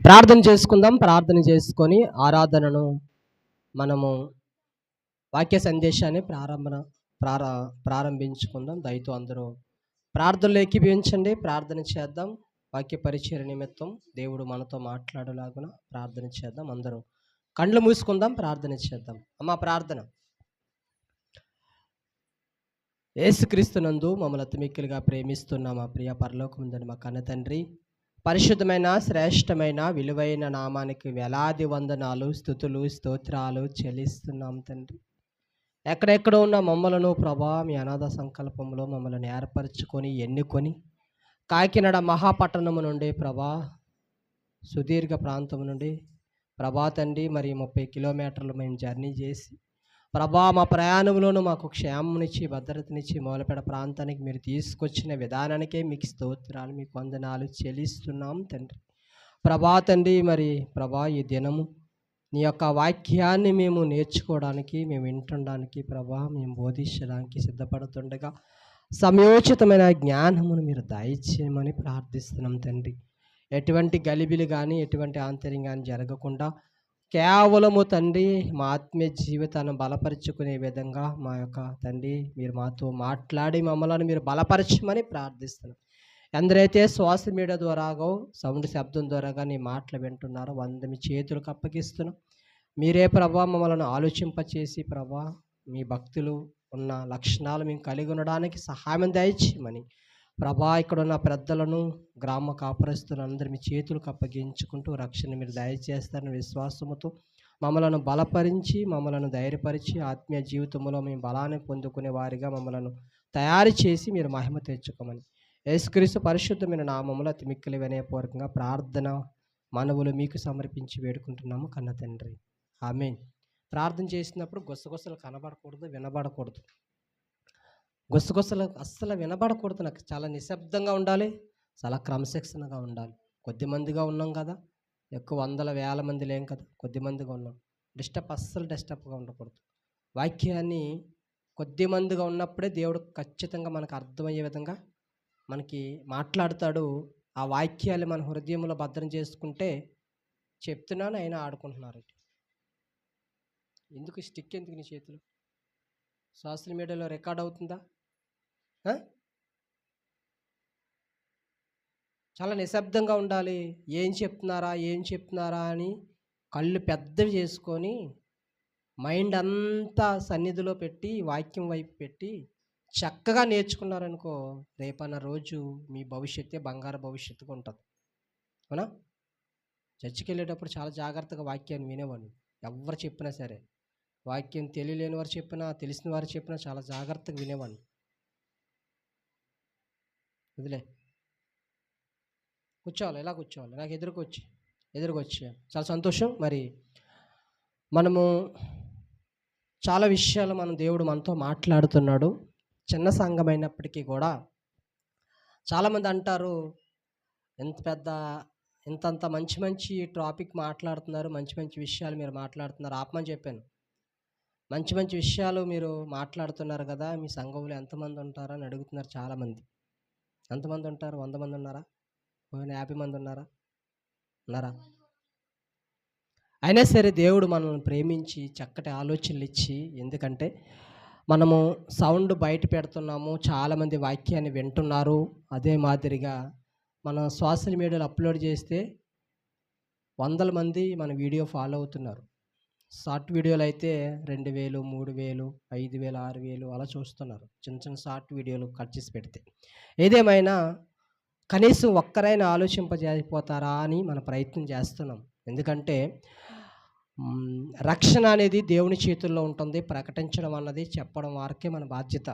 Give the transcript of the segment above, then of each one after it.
ప్రార్థన చేసుకుందాం. ప్రార్థన చేసుకొని ఆరాధనను మనము వాక్య సందేశాన్ని ప్రారంభించుకుందాం. దయతో అందరూ ప్రార్థనలు ఏకీభవించండి. ప్రార్థన చేద్దాం. వాక్య పరిచయ నిమిత్తం దేవుడు మనతో మాట్లాడలాగున ప్రార్థన చేద్దాం. అందరూ కళ్ళు మూసుకుందాం, ప్రార్థన చేద్దాం. అమ్మ ప్రార్థన. యేసుక్రీస్తునందు మమ్మల్ని అతిమిక్కులుగా ప్రేమిస్తున్న మా ప్రియ పరలోకముందని మా కన్న తండ్రి, పరిశుద్ధమైన శ్రేష్టమైన విలువైన నామానికి వేలాది వందనాలు, స్తుతులు, స్తోత్రాలు చెల్లిస్తున్నాం తండ్రి. ఎక్కడెక్కడో ఉన్న మమ్మలను ప్రభా మీ అనాథ సంకల్పంలో మమ్మల్ని ఏర్పరచుకొని ఎన్నుకొని కాకినాడ మహాపట్టణము నుండి ప్రభా సుదీర్ఘ ప్రాంతం నుండి ప్రభా తండ్రి మరి 30 కిలోమీటర్లు మేము జర్నీ చేసి ప్రభా మా ప్రయాణంలోనూ మాకు క్షేమనిచ్చి భద్రతనిచ్చి మూలపేట ప్రాంతానికి మీరు తీసుకొచ్చిన విధానానికే మీకు స్తోత్రాలు, మీకు వందనాలు చెల్లిస్తున్నాం తండ్రి. ప్రభా తండ్రి మరి ప్రభా ఈ దినము నీ యొక్క వాక్యాన్ని మేము నేర్చుకోవడానికి, మేము వింటుండడానికి ప్రభా మేము బోధించడానికి సిద్ధపడుతుండగా సమయోచితమైన జ్ఞానమును మీరు దయచేయమని ప్రార్థిస్తున్నాం తండ్రి. ఎటువంటి గలిబిలు కానీ ఎటువంటి ఆంతర్యం కానీ జరగకుండా కేవలము తండ్రి మా ఆత్మీయ జీవితాన్ని బలపరుచుకునే విధంగా మా యొక్క తండ్రి మీరు మాతో మాట్లాడి మమ్మల్ని మీరు బలపరచమని ప్రార్థిస్తున్నాం. ఎందరైతే సోషల్ మీడియా ద్వారాగో సౌండ్ శబ్దం ద్వారాగా నీ మాటలు వింటున్నారో మీ చేతులకు అప్పగిస్తున్నాం. మీరే ప్రభా మమ్మల్ని ఆలోచింపచేసి ప్రభా మీ భక్తులు ఉన్న లక్షణాలు మేము కలిగి ఉండడానికి సహాయం దయచేయమని ప్రభా ఇక్కడ ఉన్న పెద్దలను గ్రామ కాపురస్తులను అందరూ మీ చేతులకు అప్పగించుకుంటూ రక్షణ మీరు దయచేస్తారని విశ్వాసముతో మమ్మలను బలపరించి మమ్మలను ధైర్యపరిచి ఆత్మీయ జీవితంలో మేము బలాన్ని పొందుకునే వారిగా మమ్మలను తయారు చేసి మీరు మహిమ తెచ్చుకోమని యేసుక్రీస్తు పరిశుద్ధమైన నామములో అతి మిక్కిలి వినయపూర్వకంగా ప్రార్థన మనవులు మీకు సమర్పించి వేడుకుంటున్నాము కన్న తండ్రి, ఆమేన్. ప్రార్థన చేసినప్పుడు గుసగుసలు కనబడకూడదు, వినబడకూడదు. గుసగుసలు అస్సలు వినబడకూడదు. నాకు చాలా నిశ్శబ్దంగా ఉండాలి, చాలా క్రమశిక్షణగా ఉండాలి. కొద్దిమందిగా ఉన్నాం కదా, ఎక్కువ వందల వేల మంది లేం కదా, కొద్దిమందిగా ఉన్నాం. అస్సలు డిస్టర్బ్గా ఉండకూడదు. వాక్యాన్ని కొద్దిమందిగా ఉన్నప్పుడే దేవుడు ఖచ్చితంగా మనకు అర్థమయ్యే విధంగా మనకి మాట్లాడతాడు. ఆ వాక్యాలు మన హృదయంలో భద్రం చేసుకుంటే చెప్తున్నాను, అయినా ఆడుకుంటున్నారు. ఎందుకు స్టిక్ ఎందుకు నీ చేతులు? సోషల్ మీడియాలో రికార్డ్ అవుతుందా? చాలా నిశ్శబ్దంగా ఉండాలి. ఏం చెప్తున్నారా అని కళ్ళు పెద్దవి చేసుకొని మైండ్ అంతా సన్నిధిలో పెట్టి వాక్యం వైపు పెట్టి చక్కగా నేర్చుకున్నారనుకో, రేపన్న రోజు మీ భవిష్యత్తే బంగారు భవిష్యత్తుగా ఉంటుంది. అవునా? చర్చికి వెళ్ళేటప్పుడు చాలా జాగ్రత్తగా వాక్యాన్ని వినేవాడిని. ఎవరు చెప్పినా సరే, వాక్యం తెలియలేని వారు చెప్పినా తెలిసిన వారు చెప్పినా చాలా జాగ్రత్తగా వినేవాడిని. వదిలే కూర్చోవాలి, ఎలా కూర్చోవాలి, నాకు ఎదురుకొచ్చి చాలా సంతోషం. మరి మనము చాలా విషయాలు దేవుడు మనతో మాట్లాడుతున్నాడు. చిన్న సంఘం అయినప్పటికీ కూడా చాలామంది అంటారు, ఇంతంత మంచి టాపిక్ మాట్లాడుతున్నారు, మంచి విషయాలు మీరు మాట్లాడుతున్నారు, ఆపమని చెప్పాను. మంచి విషయాలు మీరు మాట్లాడుతున్నారు కదా, మీ సంఘంలో ఎంతమంది ఉంటారని అడుగుతున్నారు చాలామంది. ఎంతమంది ఉంటారు? 100 మంది ఉన్నారా? 50 మంది ఉన్నారా? అయినా సరే దేవుడు మనల్ని ప్రేమించి చక్కటి ఆలోచనలు ఇచ్చి, ఎందుకంటే మనము సౌండ్ బయట పెడుతున్నాము, చాలామంది వాక్యాన్ని వింటున్నారు. అదే మాదిరిగా మనం సోషల్ మీడియాలో అప్లోడ్ చేస్తే 100 మంది మన వీడియో ఫాలో అవుతున్నారు. షార్ట్ వీడియోలు అయితే 2000, 3000, 5000, 6000 అలా చూస్తున్నారు. చిన్న షార్ట్ వీడియోలు కట్ చేసి పెడితే. ఏదేమైనా కనీసం ఒక్కరైనా ఆలోచింపజేయపోతారా అని మన ప్రయత్నం చేస్తున్నాం. ఎందుకంటే రక్షణ అనేది దేవుని చేతుల్లో ఉంటుంది. ప్రకటించడం అన్నది చెప్పడం వారికే మన బాధ్యత.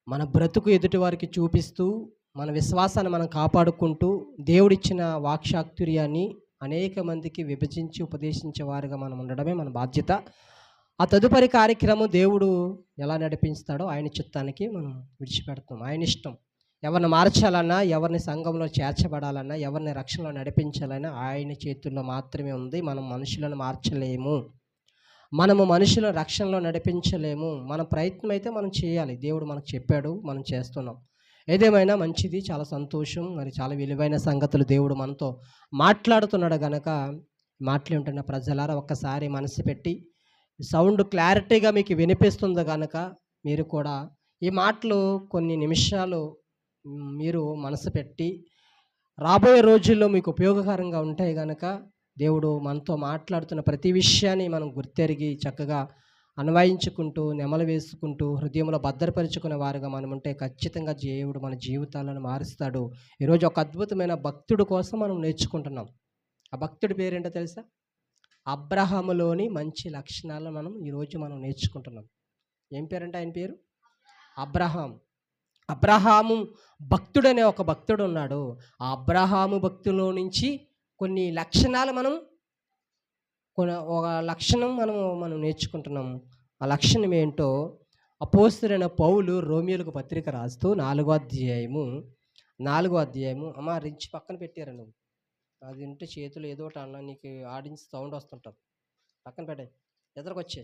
మన బ్రతుకు ఎదుటి వారికి చూపిస్తూ మన విశ్వాసాన్ని మనం కాపాడుకుంటూ దేవుడిచ్చిన వాక్చాతుర్యాన్ని అనేక మందికి విభజించి ఉపదేశించే వారిగా మనం ఉండడమే మన బాధ్యత. ఆ తదుపరి కార్యక్రమం దేవుడు ఎలా నడిపిస్తాడో ఆయన చిత్తానికి మనం విడిచిపెడతాం. ఆయన ఇష్టం. ఎవరిని మార్చాలన్నా, ఎవరిని సంఘంలో చేర్చబడాలన్నా, ఎవరిని రక్షణలో నడిపించాలన్నా ఆయన చేతుల్లో మాత్రమే ఉంది. మనం మనుషులను మార్చలేము, మనము మనుషులను రక్షణలో నడిపించలేము. మన ప్రయత్నం అయితే మనం చేయాలి. దేవుడు మనకు చెప్పాడు, మనం చేస్తున్నాం. ఏదేమైనా మంచిది, చాలా సంతోషం. మరి చాలా విలువైన సంగతులు దేవుడు మనతో మాట్లాడుతున్నాడు గనక మాటలు ప్రజలారా ఒక్కసారి మనసు పెట్టి సౌండ్ క్లారిటీగా మీకు వినిపిస్తుంది కనుక మీరు కూడా ఈ మాటలు కొన్ని నిమిషాలు మీరు మనసు పెట్టి రాబోయే రోజుల్లో మీకు ఉపయోగకరంగా ఉంటాయి కనుక దేవుడు మనతో మాట్లాడుతున్న ప్రతి విషయాన్ని మనం గుర్తెరిగి చక్కగా అన్వయించుకుంటూ నెమలు వేసుకుంటూ హృదయంలో భద్రపరుచుకునే వారుగా మనం ఉంటే ఖచ్చితంగా దేవుడు మన జీవితాలను మారుస్తాడు. ఈరోజు ఒక అద్భుతమైన భక్తుడు కోసం మనం నేర్చుకుంటున్నాం. ఆ భక్తుడి పేరేంటో తెలుసా? అబ్రహాములోని మంచి లక్షణాలను మనం నేర్చుకుంటున్నాం. ఏం పేరంటే ఆయన పేరు? అబ్రహాం. అబ్రహాము భక్తుడనే ఒక భక్తుడు ఉన్నాడు. ఆ అబ్రహాము భక్తులో నుంచి కొన్ని లక్షణాలు ఒక లక్షణం మనం నేర్చుకుంటున్నాము. ఆ లక్షణం ఏంటో అపోస్తలుడైన పౌలు రోమియోలకు పత్రిక రాస్తూ 4వ అధ్యాయము అమ్మ రించి పక్కన పెట్టారు నువ్వు, అది ఉంటే చేతులు ఏదో ఒకటి అన్న నీకు ఆడియన్స్ సౌండ్ వస్తుంటుంది. పక్కన పెట్టే, ఎదరకొచ్చే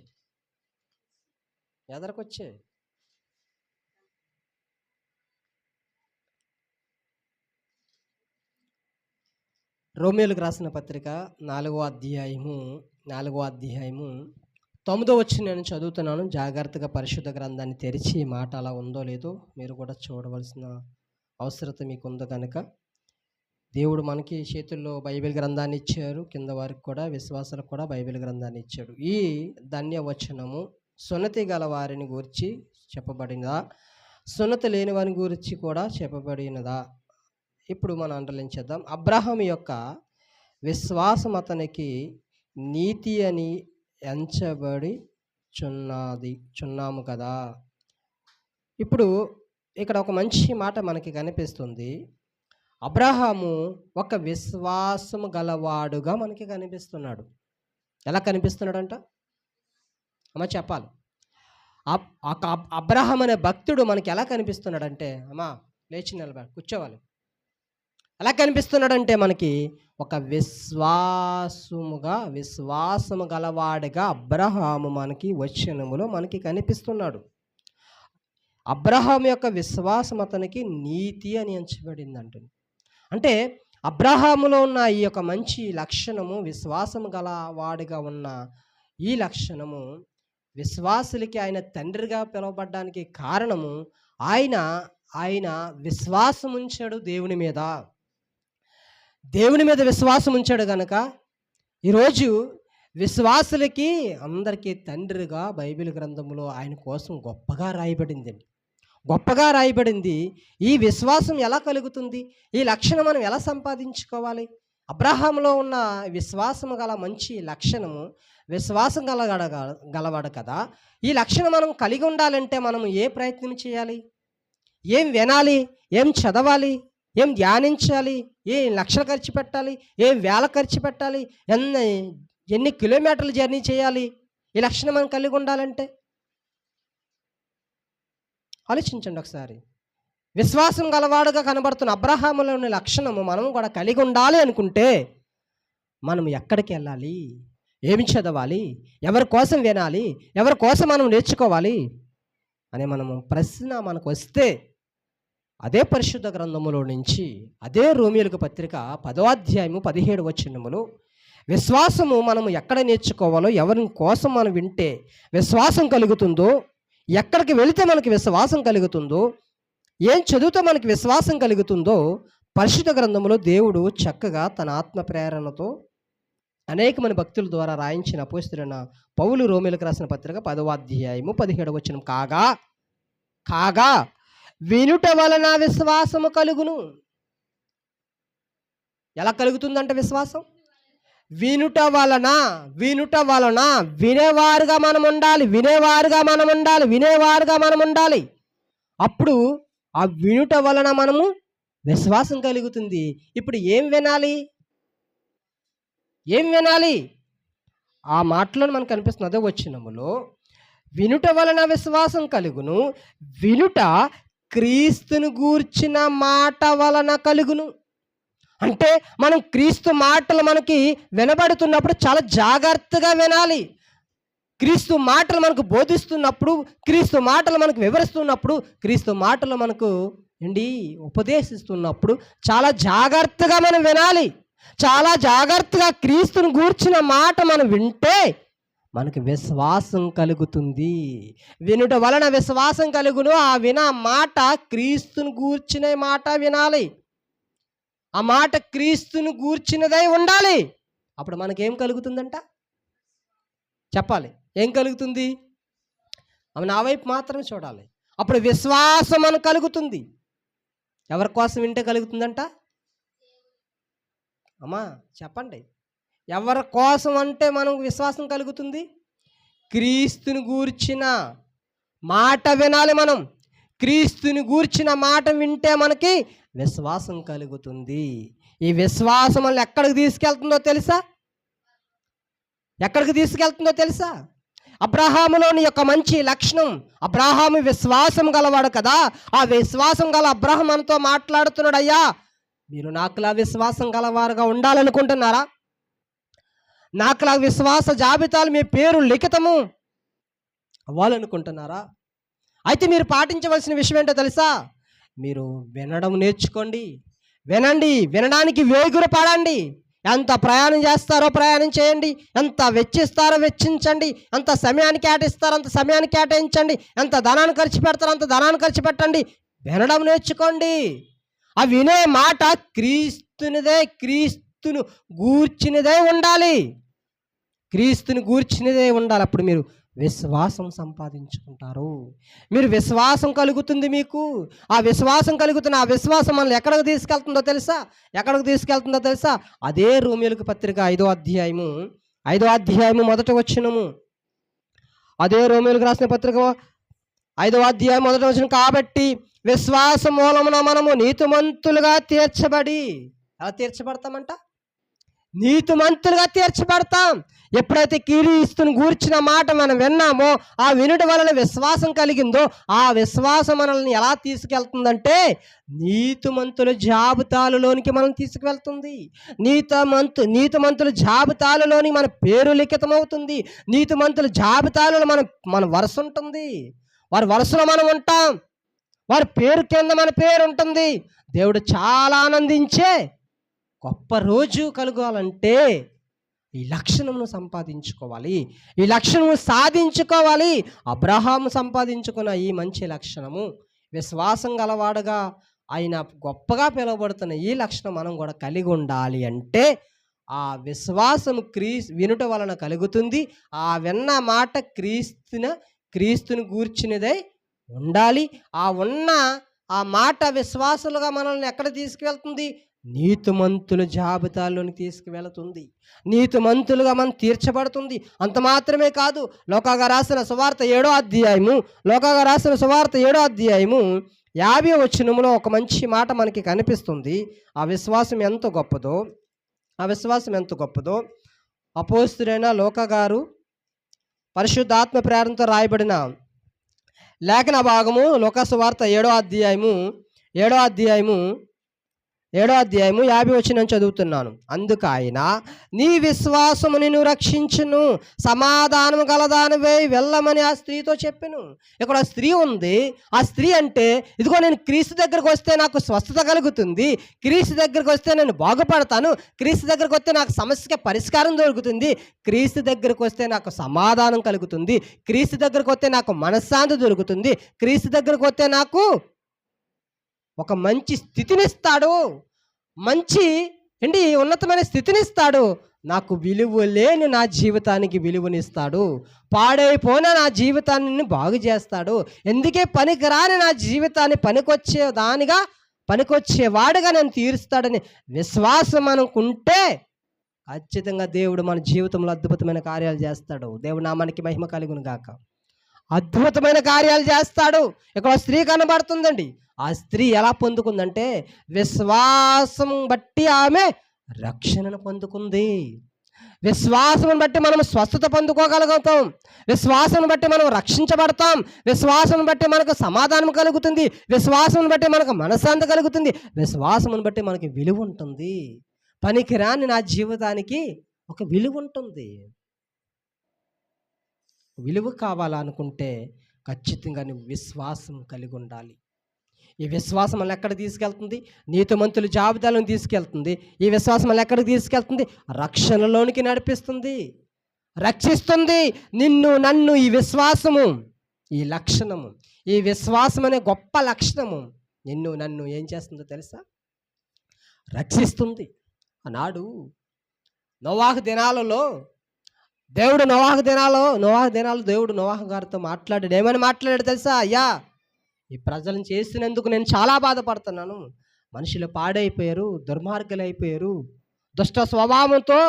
రోమియోలకు రాసిన పత్రిక 4వ అధ్యాయము 9వ నేను చదువుతున్నాను. జాగ్రత్తగా పరిశుద్ధ గ్రంథాన్ని తెరిచి ఈ మాట అలా ఉందో లేదో మీరు కూడా చూడవలసిన అవసరత మీకు ఉంది కనుక దేవుడు మనకి చేతుల్లో బైబిల్ గ్రంథాన్ని ఇచ్చారు, కింద వారికి కూడా విశ్వాసాలకు కూడా బైబిల్ గ్రంథాన్ని ఇచ్చాడు. ఈ ధన్యవచనము సున్నతి గల వారిని గురించి చెప్పబడినదా, సున్నతి లేని వారిని గురించి కూడా చెప్పబడినదా? ఇప్పుడు మనం అండలించేద్దాం. అబ్రహాం యొక్క విశ్వాసం అతనికి నీతి అని ఎంచబడి చున్నాము కదా. ఇప్పుడు ఇక్కడ ఒక మంచి మాట మనకి కనిపిస్తుంది. అబ్రహాము ఒక విశ్వాసము గలవాడుగా మనకి కనిపిస్తున్నాడు. ఎలా కనిపిస్తున్నాడంట అమ్మ చెప్పాలి. అబ్రహాం అనే భక్తుడు మనకి ఎలా కనిపిస్తున్నాడంటే, అమ్మా లేచి నిలబడి కూర్చోవాలి. ఎలా కనిపిస్తున్నాడంటే మనకి ఒక విశ్వాసము గలవాడిగా అబ్రహాము మనకి వచనములో మనకి కనిపిస్తున్నాడు. అబ్రహాం యొక్క విశ్వాసం అతనికి నీతి అని ఎంచబడింది అంటుంది. అంటే అబ్రహాములో ఉన్న ఈ యొక్క మంచి లక్షణము, విశ్వాసము గల వాడిగా ఉన్న ఈ లక్షణము విశ్వాసులకి ఆయన తండ్రిగా పిలువబడ్డానికి కారణము ఆయన విశ్వాసం ఉంచాడు దేవుని మీద విశ్వాసం ఉంచాడు కనుక ఈరోజు విశ్వాసులకి అందరికీ తండ్రిగా బైబిల్ గ్రంథంలో ఆయన కోసం గొప్పగా రాయబడింది. ఈ విశ్వాసం ఎలా కలుగుతుంది? ఈ లక్షణం మనం ఎలా సంపాదించుకోవాలి? అబ్రహాంలో ఉన్న విశ్వాసము గల మంచి లక్షణము, విశ్వాసం గలవాడు కదా. ఈ లక్షణం మనం కలిగి ఉండాలంటే మనం ఏ ప్రయత్నం చేయాలి? ఏం వినాలి? ఏం చదవాలి? ఏం ధ్యానించాలి? ఏ లక్షలు ఖర్చు పెట్టాలి? ఏం వేల ఖర్చు పెట్టాలి? ఎన్ని కిలోమీటర్లు జర్నీ చేయాలి ఈ లక్షణం మనం కలిగి ఉండాలంటే? ఆలోచించండి ఒకసారి. విశ్వాసం గలవాడుగా కనబడుతున్న అబ్రహాములోని లక్షణము మనం కూడా కలిగి ఉండాలి అనుకుంటే మనం ఎక్కడికి వెళ్ళాలి? ఏమి చదవాలి? ఎవరి కోసం వినాలి? ఎవరి కోసం మనం నేర్చుకోవాలి అనే ప్రశ్న మనకు వస్తే అదే పరిశుద్ధ గ్రంథములో నుంచి, అదే రోమియోలకు పత్రిక 10వ అధ్యాయము 17వ వచనములో విశ్వాసము మనం ఎక్కడ నేర్చుకోవాలో, ఎవరి కోసం మనం వింటే విశ్వాసం కలుగుతుందో, ఎక్కడికి వెళితే మనకి విశ్వాసం కలుగుతుందో, ఏం చదివితే మనకి విశ్వాసం కలుగుతుందో పరిశుద్ధ గ్రంథంలో దేవుడు చక్కగా తన ఆత్మ ప్రేరణతో అనేక మంది భక్తుల ద్వారా రాయించిన అపోస్తలుడైన పౌలు రోమియోలకు రాసిన పత్రిక 10వ అధ్యాయము 17వ వచనం, కాగా వినుట వలన విశ్వాసము కలుగును. ఎలా కలుగుతుందంటే విశ్వాసం? వినుట వలన వినేవారుగా మనం ఉండాలి. అప్పుడు ఆ వినుట వలన మనము విశ్వాసం కలుగుతుంది. ఇప్పుడు ఏం వినాలి? ఆ మాటలో మనకు కనిపిస్తుంది. అదే వచనములో వినుట వలన విశ్వాసం కలుగును, వినుట క్రీస్తును గూర్చిన మాట వలన కలుగును. అంటే మనం క్రీస్తు మాటలు మనకి వినబడుతున్నప్పుడు చాలా జాగ్రత్తగా వినాలి. క్రీస్తు మాటలు మనకు బోధిస్తున్నప్పుడు, క్రీస్తు మాటలు మనకు వివరిస్తున్నప్పుడు, క్రీస్తు మాటలు మనకు ఏంటి ఉపదేశిస్తున్నప్పుడు చాలా జాగ్రత్తగా మనం వినాలి. చాలా జాగ్రత్తగా క్రీస్తుని గూర్చిన మాట మనం వింటే మనకి విశ్వాసం కలుగుతుంది. వినుట వలన విశ్వాసం కలుగును. ఆ మాట క్రీస్తుని గూర్చిన మాట వినాలి. ఆ మాట క్రీస్తుని గూర్చినదై ఉండాలి. అప్పుడు మనకేం కలుగుతుందంట చెప్పాలి. ఏం కలుగుతుంది? అవి నా వైపు మాత్రమే చూడాలి. అప్పుడు విశ్వాసం మనకు కలుగుతుంది. ఎవరి కోసం వింటే కలుగుతుందంట? అమ్మా చెప్పండి. ఎవరి కోసం అంటే మనకు విశ్వాసం కలుగుతుంది? క్రీస్తుని గూర్చిన మాట వినాలి. మనం క్రీస్తుని గూర్చిన మాట వింటే మనకి విశ్వాసం కలుగుతుంది. ఈ విశ్వాసం మనల్ని ఎక్కడికి తీసుకెళ్తుందో తెలుసా? ఎక్కడికి తీసుకెళ్తుందో తెలుసా? అబ్రహాములోని యొక్క మంచి లక్షణం, అబ్రహాము విశ్వాసం గలవాడు కదా. ఆ విశ్వాసం గల అబ్రహాం మనతో మాట్లాడుతున్నాడు, అయ్యా మీరు నాకులా విశ్వాసం గలవారుగా ఉండాలనుకుంటున్నారా? నాకులా విశ్వాస జాబితాలు మీ పేరు లిఖితము అవ్వాలనుకుంటున్నారా? అయితే మీరు పాటించవలసిన విషయం ఏంటో తెలుసా? మీరు వినడం నేర్చుకోండి. వినండి, వినడానికి వేగురు పడండి. ఎంత ప్రయాణం చేస్తారో ప్రయాణం చేయండి, ఎంత వెచ్చిస్తారో వెచ్చించండి, ఎంత సమయాన్ని కేటాయిస్తారో అంత సమయాన్ని కేటాయించండి, ఎంత ధనాన్ని ఖర్చు పెడతారో అంత ధనాన్ని ఖర్చు పెట్టండి. వినడం నేర్చుకోండి. ఆ వినే మాట క్రీస్తునిదే, క్రీస్తును గూర్చినదే ఉండాలి. క్రీస్తుని గూర్చినదే ఉండాలి. అప్పుడు మీరు విశ్వాసం సంపాదించుకుంటారు. మీరు విశ్వాసం కలుగుతుంది మీకు. ఆ విశ్వాసం కలుగుతున్న ఆ విశ్వాసం మనల్ని ఎక్కడికి తీసుకెళ్తుందో తెలుసా? ఎక్కడికి తీసుకెళ్తుందో తెలుసా? అదే రోమీయులకు పత్రిక 5వ అధ్యాయము మొదటి వచనము. అదే రోమీయులకు రాసిన పత్రిక 5వ అధ్యాయం మొదటి వచనం. కాబట్టి విశ్వాస మూలమున మనము నీతిమంతులుగా తీర్చబడి, ఎలా తీర్చబడతామంట? నీతిమంతులుగా తీర్చబడతాం. ఎప్పుడైతే క్రీస్తుని గూర్చిన మాట మనం విన్నామో, ఆ వినుట వలన విశ్వాసం కలిగిందో, ఆ విశ్వాసం మనల్ని ఎలా తీసుకెళ్తుందంటే నీతిమంతుల జాబితాలలోనికి మనం తీసుకువెళ్తుంది. నీతిమంతుల జాబితాలలోని మన పేరు లిఖితమవుతుంది. నీతిమంతుల జాబితాలలో మన వరుస ఉంటుంది. వారి వరుసలో మనం ఉంటాం. వారి పేరు కింద మన పేరు ఉంటుంది. దేవుడు చాలా ఆనందించే గొప్ప రోజు కలగాలంటే ఈ లక్షణమును సంపాదించుకోవాలి. ఈ లక్షణము సాధించుకోవాలి. అబ్రహాము సంపాదించుకున్న ఈ మంచి లక్షణము, విశ్వాసం గలవాడుగా ఆయన గొప్పగా పిలువబడుతున్న ఈ లక్షణం మనం కూడా కలిగి ఉండాలి. అంటే ఆ విశ్వాసం వినుట వలన కలుగుతుంది. ఆ విన్న మాట క్రీస్తుని గూర్చినదై ఉండాలి. ఆ మాట విశ్వాసులుగా మనల్ని ఎక్కడ తీసుకువెళ్తుంది? నీతిమంతుల జాబితాలోని తీసుకువెళుతుంది. నీతిమంతులుగా మనం తీర్చబడుతుంది. అంత మాత్రమే కాదు, లోకాగా రాసిన సువార్త 7వ అధ్యాయము 50వ వచనములో ఒక మంచి మాట మనకి కనిపిస్తుంది. ఆ విశ్వాసం ఎంత గొప్పదో అపోస్తులైన లోకా గారు పరిశుద్ధాత్మ ప్రేరణతో రాయబడిన లేఖన భాగము లోకా సువార్త 7వ అధ్యాయము 50వ వచనం చదువుతున్నాను. అందుకు ఆయన, నీ విశ్వాసము నిన్ను రక్షించును, సమాధానము గలదానివై వెళ్ళమని ఆ స్త్రీతో చెప్పెను. ఇక్కడ స్త్రీ ఉంది. ఆ స్త్రీ అంటే, ఇదిగో నేను క్రీస్తు దగ్గరకు వస్తే నాకు స్వస్థత కలుగుతుంది, క్రీస్తు దగ్గరకు వస్తే నేను బాగుపడతాను, క్రీస్తు దగ్గరకు వస్తే నాకు సమస్యకి పరిష్కారం దొరుకుతుంది, క్రీస్తు దగ్గరకు వస్తే నాకు సమాధానం కలుగుతుంది, క్రీస్తు దగ్గరకు వస్తే నాకు మనశ్శాంతి దొరుకుతుంది, క్రీస్తు దగ్గరకు వస్తే నాకు ఒక మంచి స్థితినిస్తాడు, ఉన్నతమైన స్థితినిస్తాడు, నాకు విలువ లేని నా జీవితానికి విలువనిస్తాడు, పాడైపోయిన నా జీవితాన్ని బాగు చేస్తాడు, ఎందుకే పనికిరాని నా జీవితాన్ని పనికొచ్చేవాడుగా నేను తీరుస్తాడని విశ్వాసం అనుకుంటే ఖచ్చితంగా దేవుడు మన జీవితంలో అద్భుతమైన కార్యాలు చేస్తాడు. దేవుడు నామానికి మహిమ కలుగును గాక. అద్భుతమైన కార్యాలు చేస్తాడు. ఇక్కడ స్త్రీ కనబడుతుందండి. ఆ స్త్రీ ఎలా పొందుకుందంటే విశ్వాసం బట్టి ఆమె రక్షణను పొందుకుంది. విశ్వాసం బట్టి మనం స్వస్థత పొందుకోగలుగుతాం. విశ్వాసం బట్టి మనం రక్షించబడతాం. విశ్వాసం బట్టి మనకు సమాధానం కలుగుతుంది. విశ్వాసం బట్టి మనకు మనశ్శాంతి కలుగుతుంది. విశ్వాసం బట్టి మనకి విలువ ఉంటుంది. పనికిరాని నా జీవితానికి ఒక విలువ ఉంటుంది. విలువ కావాలనుకుంటే ఖచ్చితంగా నువ్వు విశ్వాసం కలిగి ఉండాలి. ఈ విశ్వాసం మనల్ని ఎక్కడికి తీసుకెళ్తుంది? నీతిమంతుల జాబితాలను తీసుకెళ్తుంది. ఈ విశ్వాసం మనల్ని ఎక్కడికి తీసుకెళ్తుంది? రక్షణలోనికి నడిపిస్తుంది, రక్షిస్తుంది. నిన్ను నన్ను ఈ విశ్వాసము, ఈ లక్షణము, ఈ విశ్వాసం అనే గొప్ప లక్షణము నిన్ను నన్ను ఏం చేస్తుందో తెలుసా? రక్షిస్తుంది. ఆనాడు నోవాహు దినాలలో దేవుడు నోవాహు గారితో మాట్లాడాడు. ఏమని మాట్లాడాడు తెలుసా? అయ్యా, ఈ ప్రజలను చేసినందుకు నేను చాలా బాధపడుతున్నాను. మనుషులు పాడైపోయారు, దుర్మార్గులు అయిపోయారు, దుష్ట స్వభావంతో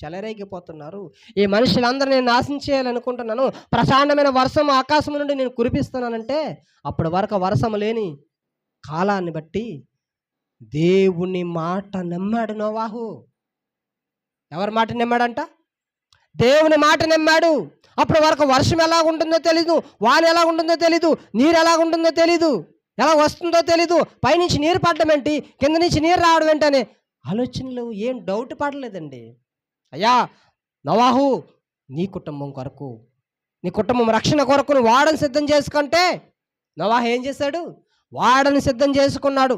చెలరేగిపోతున్నారు. ఈ మనుషులందరూ నేను నాశనం చేయాలనుకుంటున్నాను. ప్రశాంతమైన వర్షం ఆకాశం నుండి నేను కురిపిస్తున్నానంటే, అప్పటి వరకు వర్షం లేని కాలాన్ని బట్టి దేవుని మాట నమ్మాడు నోవాహు. ఎవరి మాట నమ్మాడంట? దేవుని మాట నమ్మాడు. అప్పటి వరకు వర్షం ఎలా ఉంటుందో తెలీదు, వాన ఎలా ఉంటుందో తెలీదు, నీరు ఎలా ఉంటుందో తెలీదు, ఎలా వస్తుందో తెలీదు, పైనుంచి నీరు పడడం ఏంటి, కింద నుంచి నీరు రావడం ఏంటి అనే ఆలోచనలు ఏం డౌట్ పడలేదండి. అయ్యా నోవాహు, నీ కుటుంబం కొరకు, నీ కుటుంబం రక్షణ కొరకు నువ్వు వాడని సిద్ధం చేసుకుంటే, నోవాహు ఏం చేశాడు? వాడని సిద్ధం చేసుకున్నాడు.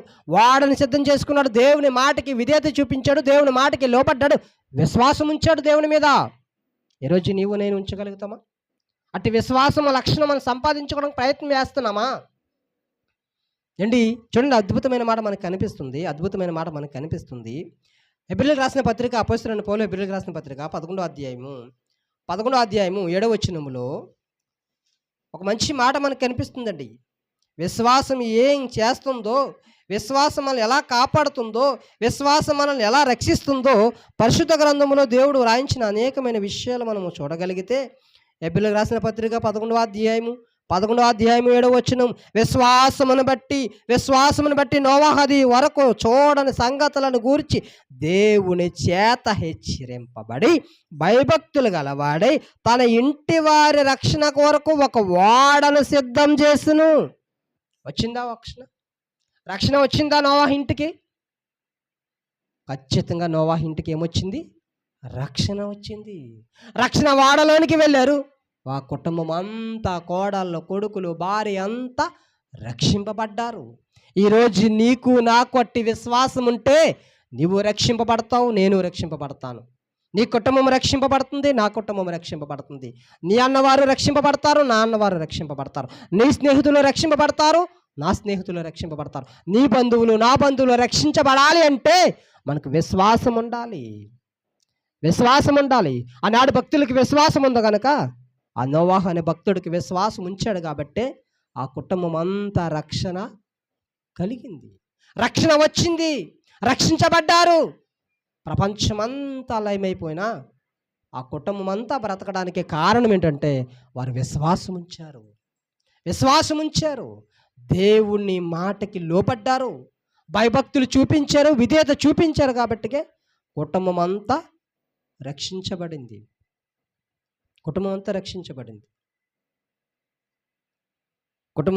దేవుని మాటకి విధేయత చూపించాడు, దేవుని మాటకి లోపడ్డాడు, విశ్వాసం ఉంచాడు దేవుని మీద. ఈరోజు నీవు నేను ఉంచగలుగుతామా? అట్టి విశ్వాసం లక్షణం మనం సంపాదించుకోవడానికి ప్రయత్నం చేస్తున్నామా? అండి చూడండి, అద్భుతమైన మాట మనకు కనిపిస్తుంది. హెబ్రీయులకు రాసిన పత్రిక, అపోస్తలుడైన పౌలు హెబ్రీయులకు రాసిన పత్రిక 11వ అధ్యాయము 7వ వచనములో ఒక మంచి మాట మనకు కనిపిస్తుందండి. విశ్వాసం ఏం చేస్తుందో, విశ్వాసం మనల్ని ఎలా కాపాడుతుందో, విశ్వాసం మనల్ని ఎలా రక్షిస్తుందో పరిశుద్ధ గ్రంథంలో దేవుడు రాయించిన అనేకమైన విషయాలు మనము చూడగలిగితే, హెబ్రీయులకు రాసిన పత్రిక 11వ అధ్యాయము 7వ వచనం, విశ్వాసమును బట్టి నోవాహు వరకు చూడని సంగతులను గూర్చి దేవుని చేత హెచ్చరింపబడి భయభక్తులు గలవాడై తన ఇంటి వారి రక్షణ కొరకు ఒక ఓడను సిద్ధం చేసును. వచ్చిందా రక్షణ వచ్చిందా నోవాహు ఇంటికి? ఖచ్చితంగా నోవాహు ఇంటికి ఏమొచ్చింది? రక్షణ వచ్చింది. రక్షణ వాడలోనికి వెళ్ళారు. ఆ కుటుంబం అంతా, కోడళ్ళు, కొడుకులు, భార్య అంతా రక్షింపబడ్డారు. ఈరోజు నీకు నాకు అట్టి విశ్వాసం ఉంటే నీవు రక్షింపబడతావు, నేను రక్షింపబడతాను. నీ కుటుంబం రక్షింపబడుతుంది, నా కుటుంబం రక్షింపబడుతుంది. నీ అన్నవారు రక్షింపబడతారు, నా అన్నవారు రక్షింపబడతారు. నీ స్నేహితులు రక్షింపబడతారు, నా స్నేహితులు రక్షింపబడతారు. నీ బంధువులు, నా బంధువులు రక్షించబడాలి అంటే మనకు విశ్వాసం ఉండాలి. ఆనాడు భక్తులకి విశ్వాసం ఉంది కనుక ఆ నోవాహు అనే భక్తుడికి విశ్వాసం ఉంచాడు కాబట్టి ఆ కుటుంబం అంతా రక్షణ కలిగింది, రక్షణ వచ్చింది, రక్షించబడ్డారు. ప్రపంచమంతా లయమైపోయినా ఆ కుటుంబం అంతా బ్రతకడానికి కారణం ఏంటంటే వారు విశ్వాసం ఉంచారు, దేవుని మాటకి లోపడ్డారు, భయభక్తులు చూపించారు, విధేయత చూపించారు. కాబట్టికే కుటుంబం అంతా రక్షించబడింది. కుటుంబం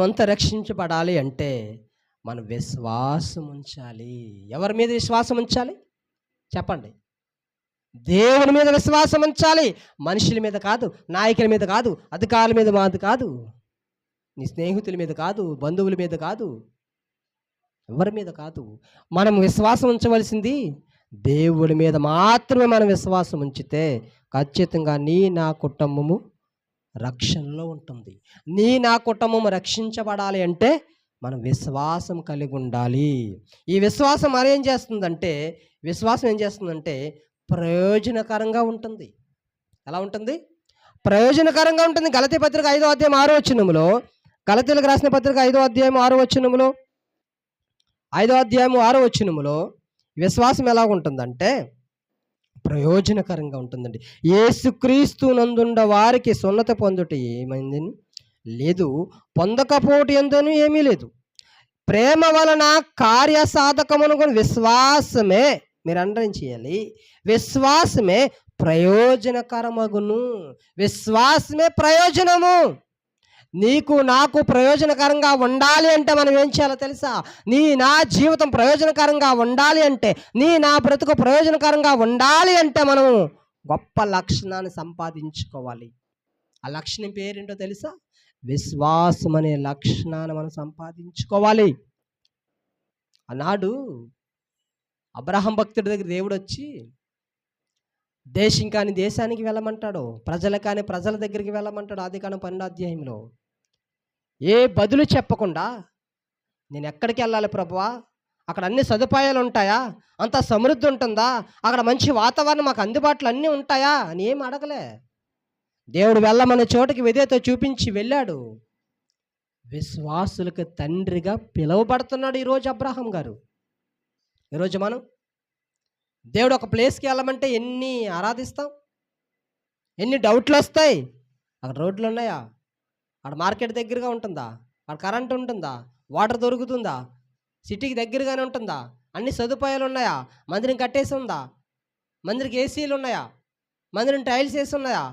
అంతా రక్షించబడాలి అంటే మనం విశ్వాసం ఉంచాలి. ఎవరి మీద విశ్వాసం ఉంచాలి చెప్పండి? దేవుని మీద విశ్వాసం ఉంచాలి. మనుషుల మీద కాదు, నాయకుల మీద కాదు, అధికారుల మీద కాదు, నీ స్నేహితుల మీద కాదు, బంధువుల మీద కాదు, ఎవరి మీద కాదు. మనం విశ్వాసం ఉంచవలసింది దేవుడి మీద మాత్రమే. మనం విశ్వాసం ఉంచితే ఖచ్చితంగా నా కుటుంబము రక్షణలో ఉంటుంది. నా కుటుంబం రక్షించబడాలి అంటే మనం విశ్వాసం కలిగి ఉండాలి. ఈ విశ్వాసం ఏం చేస్తుందంటే ప్రయోజనకరంగా ఉంటుంది. ఎలా ఉంటుంది? ప్రయోజనకరంగా ఉంటుంది. గలతీ పత్రిక 5వ అధ్యాయం 6వ వచనములో, గలతీలకు రాసిన పత్రిక 5వ అధ్యాయం 6వ వచనములో విశ్వాసం ఎలా ఉంటుందంటే ప్రయోజనకరంగా ఉంటుందండి. యేసుక్రీస్తు నందుండ వారికి సున్నత పొందుట ఏమైంది లేదు, పొందకపోటు ఎందనూ ఏమీ లేదు. ప్రేమ వలన కార్యసాధకమును విశ్వాసమే, మీరు అండర్లైన్ చేయాలి, విశ్వాసమే ప్రయోజనకరమగును. విశ్వాసమే ప్రయోజనము. నీకు నాకు ప్రయోజనకరంగా ఉండాలి అంటే మనం ఏం చేయాలో తెలుసా? నా జీవితం ప్రయోజనకరంగా ఉండాలి అంటే, నా బ్రతుకు ప్రయోజనకరంగా ఉండాలి అంటే మనం గొప్ప లక్షణాన్ని సంపాదించుకోవాలి. ఆ లక్షణం పేరేంటో తెలుసా? విశ్వాసం అనే లక్షణాన్ని మనం సంపాదించుకోవాలి. ఆనాడు అబ్రహాం భక్తుడి దగ్గర దేవుడు వచ్చి దేశం కాని దేశానికి వెళ్ళమంటాడు, ప్రజలు కాని ప్రజల దగ్గరికి వెళ్ళమంటాడు. ఆదికాండం 12వ అధ్యాయంలో ఏ బదులు చెప్పకుండా, నేను ఎక్కడికి వెళ్ళాలి ప్రభువా, అక్కడ అన్ని సదుపాయాలు ఉంటాయా, అంత సమృద్ధి ఉంటుందా, అక్కడ మంచి వాతావరణం మాకు అందుబాటులో అన్నీ ఉంటాయా అని ఏం అడగలే. దేవుడు వెళ్ళమనే చోటకి విధేయత చూపించి వెళ్ళాడు. విశ్వాసులకు తండ్రిగా పిలువబడుతున్నాడు ఈరోజు అబ్రహాం గారు. ఈరోజు మనం దేవుడు ఒక ప్లేస్కి వెళ్ళమంటే ఎన్ని ఆరాధిస్తాం, ఎన్ని డౌట్లు వస్తాయి. అక్కడ రోడ్లు ఉన్నాయా, అక్కడ మార్కెట్ దగ్గరగా ఉంటుందా, అక్కడ కరెంట్ ఉంటుందా, వాటర్ దొరుకుతుందా, సిటీకి దగ్గరగానే ఉంటుందా, అన్ని సదుపాయాలు ఉన్నాయా, మందిరం కట్టేసి ఉందా, మందిరికి ఏసీలు ఉన్నాయా, మందిరం టైల్స్ వేసి ఉన్నాయా,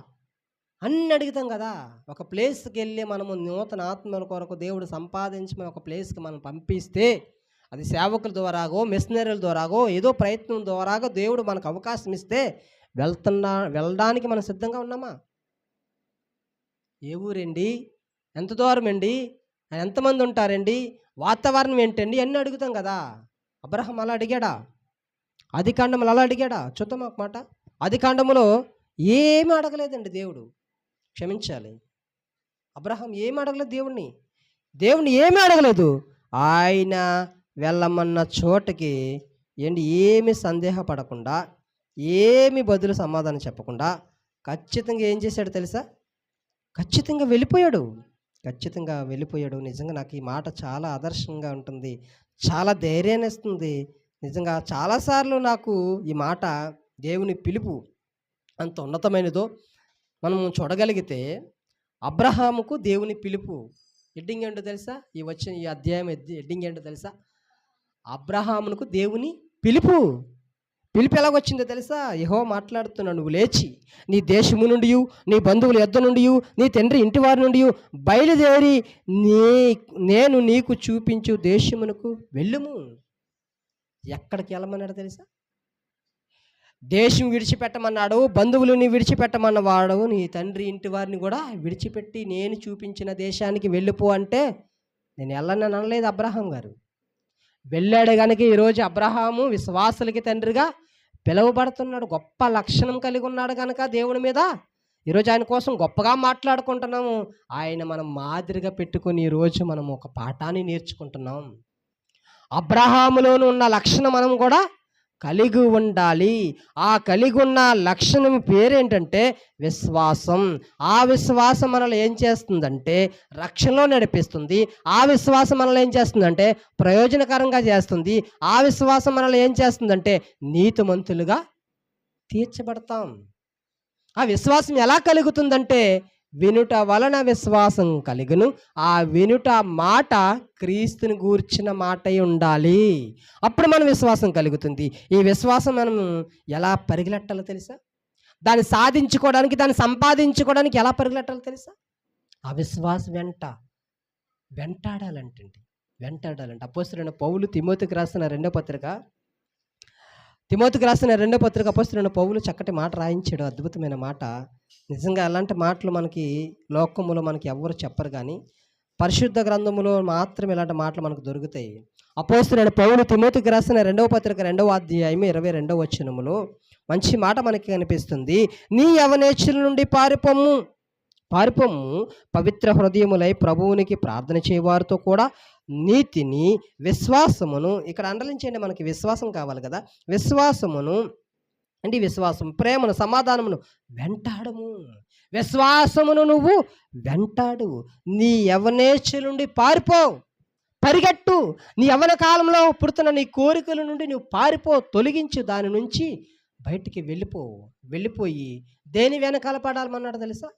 అన్నీ అడుగుతాం కదా. ఒక ప్లేస్కి వెళ్ళి మనము నూతన ఆత్మల కొరకు దేవుడు సంపాదించి మన ఒక ప్లేస్కి మనం పంపిస్తే, అది సేవకుల ద్వారాగో మిషనరీల ద్వారాగో ఏదో ప్రయత్నం ద్వారాగో దేవుడు మనకు అవకాశం ఇస్తే వెళ్ళడానికి మనం సిద్ధంగా ఉన్నామా? ఏ ఊరండి, ఎంత దూరం అండి, ఎంతమంది ఉంటారండి, వాతావరణం ఏంటండి అన్నీ అడుగుతాం కదా. అబ్రహాం అలా అడిగాడా? ఆదికాండంలో అలా అడిగాడా? చూద్దాం ఒక మాట. ఆదికాండంలో ఏమీ అడగలేదండి దేవుడు, క్షమించాలి. అబ్రహాం ఏమి అడగలేదు దేవుణ్ణి ఏమీ అడగలేదు. ఆయన వెళ్ళమన్న చోటకి ఏమి సందేహపడకుండా, ఏమి బదులు సమాధానం చెప్పకుండా ఖచ్చితంగా ఏం చేశాడు తెలుసా? ఖచ్చితంగా వెళ్ళిపోయాడు. నిజంగా నాకు ఈ మాట చాలా ఆదర్శంగా ఉంటుంది, చాలా ధైర్యాన్ని ఇస్తుంది. నిజంగా చాలాసార్లు నాకు ఈ మాట, దేవుని పిలుపు అంత ఉన్నతమైనదో మనం చూడగలిగితే, అబ్రహాముకు దేవుని పిలుపు హెడ్డింగ్ ఏంటో తెలుసా? ఈ అధ్యాయం హెడ్డింగ్ ఏంటో తెలుసా? అబ్రహామునకు దేవుని పిలుపు ఎలాగొచ్చిందో తెలుసా? యెహోవా మాట్లాడుతున్నాడు, నువ్వు లేచి నీ దేశము నుండి, నీ బంధువుల యొద్ద నుండి, నీ తండ్రి ఇంటి వారి నుండి బయలుదేరి నేను నీకు చూపించు దేశమునకు వెళ్ళుము. ఎక్కడికి వెళ్ళమన్నాడు తెలుసా? దేశం విడిచిపెట్టమన్నాడు, బంధువులని విడిచిపెట్టమన్నవాడు, నీ తండ్రి ఇంటి వారిని కూడా విడిచిపెట్టి నేను చూపించిన దేశానికి వెళ్ళిపో అంటే నేను వెళ్ళనని అనలేదు అబ్రహాం గారు. వెళ్ళాడు కనుక ఈరోజు అబ్రహాము విశ్వాసులకి తండ్రిగా పిలువబడుతున్నాడు. గొప్ప లక్షణం కలిగి ఉన్నాడు కనుక దేవుని మీద ఈరోజు ఆయన కోసం గొప్పగా మాట్లాడుకుంటున్నాము. ఆయన మనం మాదిరిగా పెట్టుకొని ఈరోజు మనం ఒక పాఠాన్ని నేర్చుకుంటున్నాం. అబ్రహాములోను ఉన్న లక్షణం మనం కూడా కలిగి ఉండాలి. ఆ కలిగి ఉన్న లక్షణం పేరేంటంటే విశ్వాసం. ఆ విశ్వాసం మనల్ని ఏం చేస్తుందంటే రక్షణలో నడిపిస్తుంది. ఆ విశ్వాసం మనల్ని ఏం చేస్తుందంటే ప్రయోజనకరంగా చేస్తుంది. ఆ విశ్వాసం మనల్ని ఏం చేస్తుందంటే నీతిమంతులుగా తీర్చబడతాం. ఆ విశ్వాసం ఎలా కలుగుతుందంటే వినుట వలన విశ్వాసం కలుగును. ఆ వినుట మాట క్రీస్తుని గూర్చిన మాట ఉండాలి. అప్పుడు మన విశ్వాసం కలుగుతుంది. ఈ విశ్వాసం మనం ఎలా పరిగెట్టాలో తెలుసా? దాన్ని సాధించుకోవడానికి, దాన్ని సంపాదించుకోవడానికి ఎలా పరిగెట్టాలో తెలుసా? ఆ విశ్వాసం వెంటాడాలంటే అపోస్తలుడైన పౌలు తిమోతికి రాసిన రెండో పత్రిక అపోస్తలుడైన పౌలు చక్కటి మాట రాయించాడు, అద్భుతమైన మాట. నిజంగా అలాంటి మాటలు మనకి లోకములో మనకి ఎవ్వరు చెప్పరు, కానీ పరిశుద్ధ గ్రంథములో మాత్రం ఇలాంటి మాటలు మనకు దొరుకుతాయి. అపోస్తలుడైన పౌలు తిమోతికి రాసిన రెండవ పత్రిక 2వ అధ్యాయం 22వ వచనములో మంచి మాట మనకి కనిపిస్తుంది. నీ యవనేచ్ఛల నుండి పారిపోము, పవిత్ర హృదయములై ప్రభువునికి ప్రార్థన చేయవారితో కూడా నీతిని, విశ్వాసమును, ఇక్కడ అండలించండి, మనకి విశ్వాసం కావాలి కదా, విశ్వాసమును అంటే విశ్వాసం, ప్రేమను, సమాధానమును వెంటాడము. విశ్వాసమును నువ్వు వెంటాడు. నీ యవనేచ్ఛల నుండి పరిగెట్టు. నీ యవన కాలంలో పుడుతున్న నీ కోరికల నుండి నువ్వు తొలగించు, దాని నుంచి బయటికి వెళ్ళిపోయి దేని వెనకాల పడాలన్నాడు తెలుసా?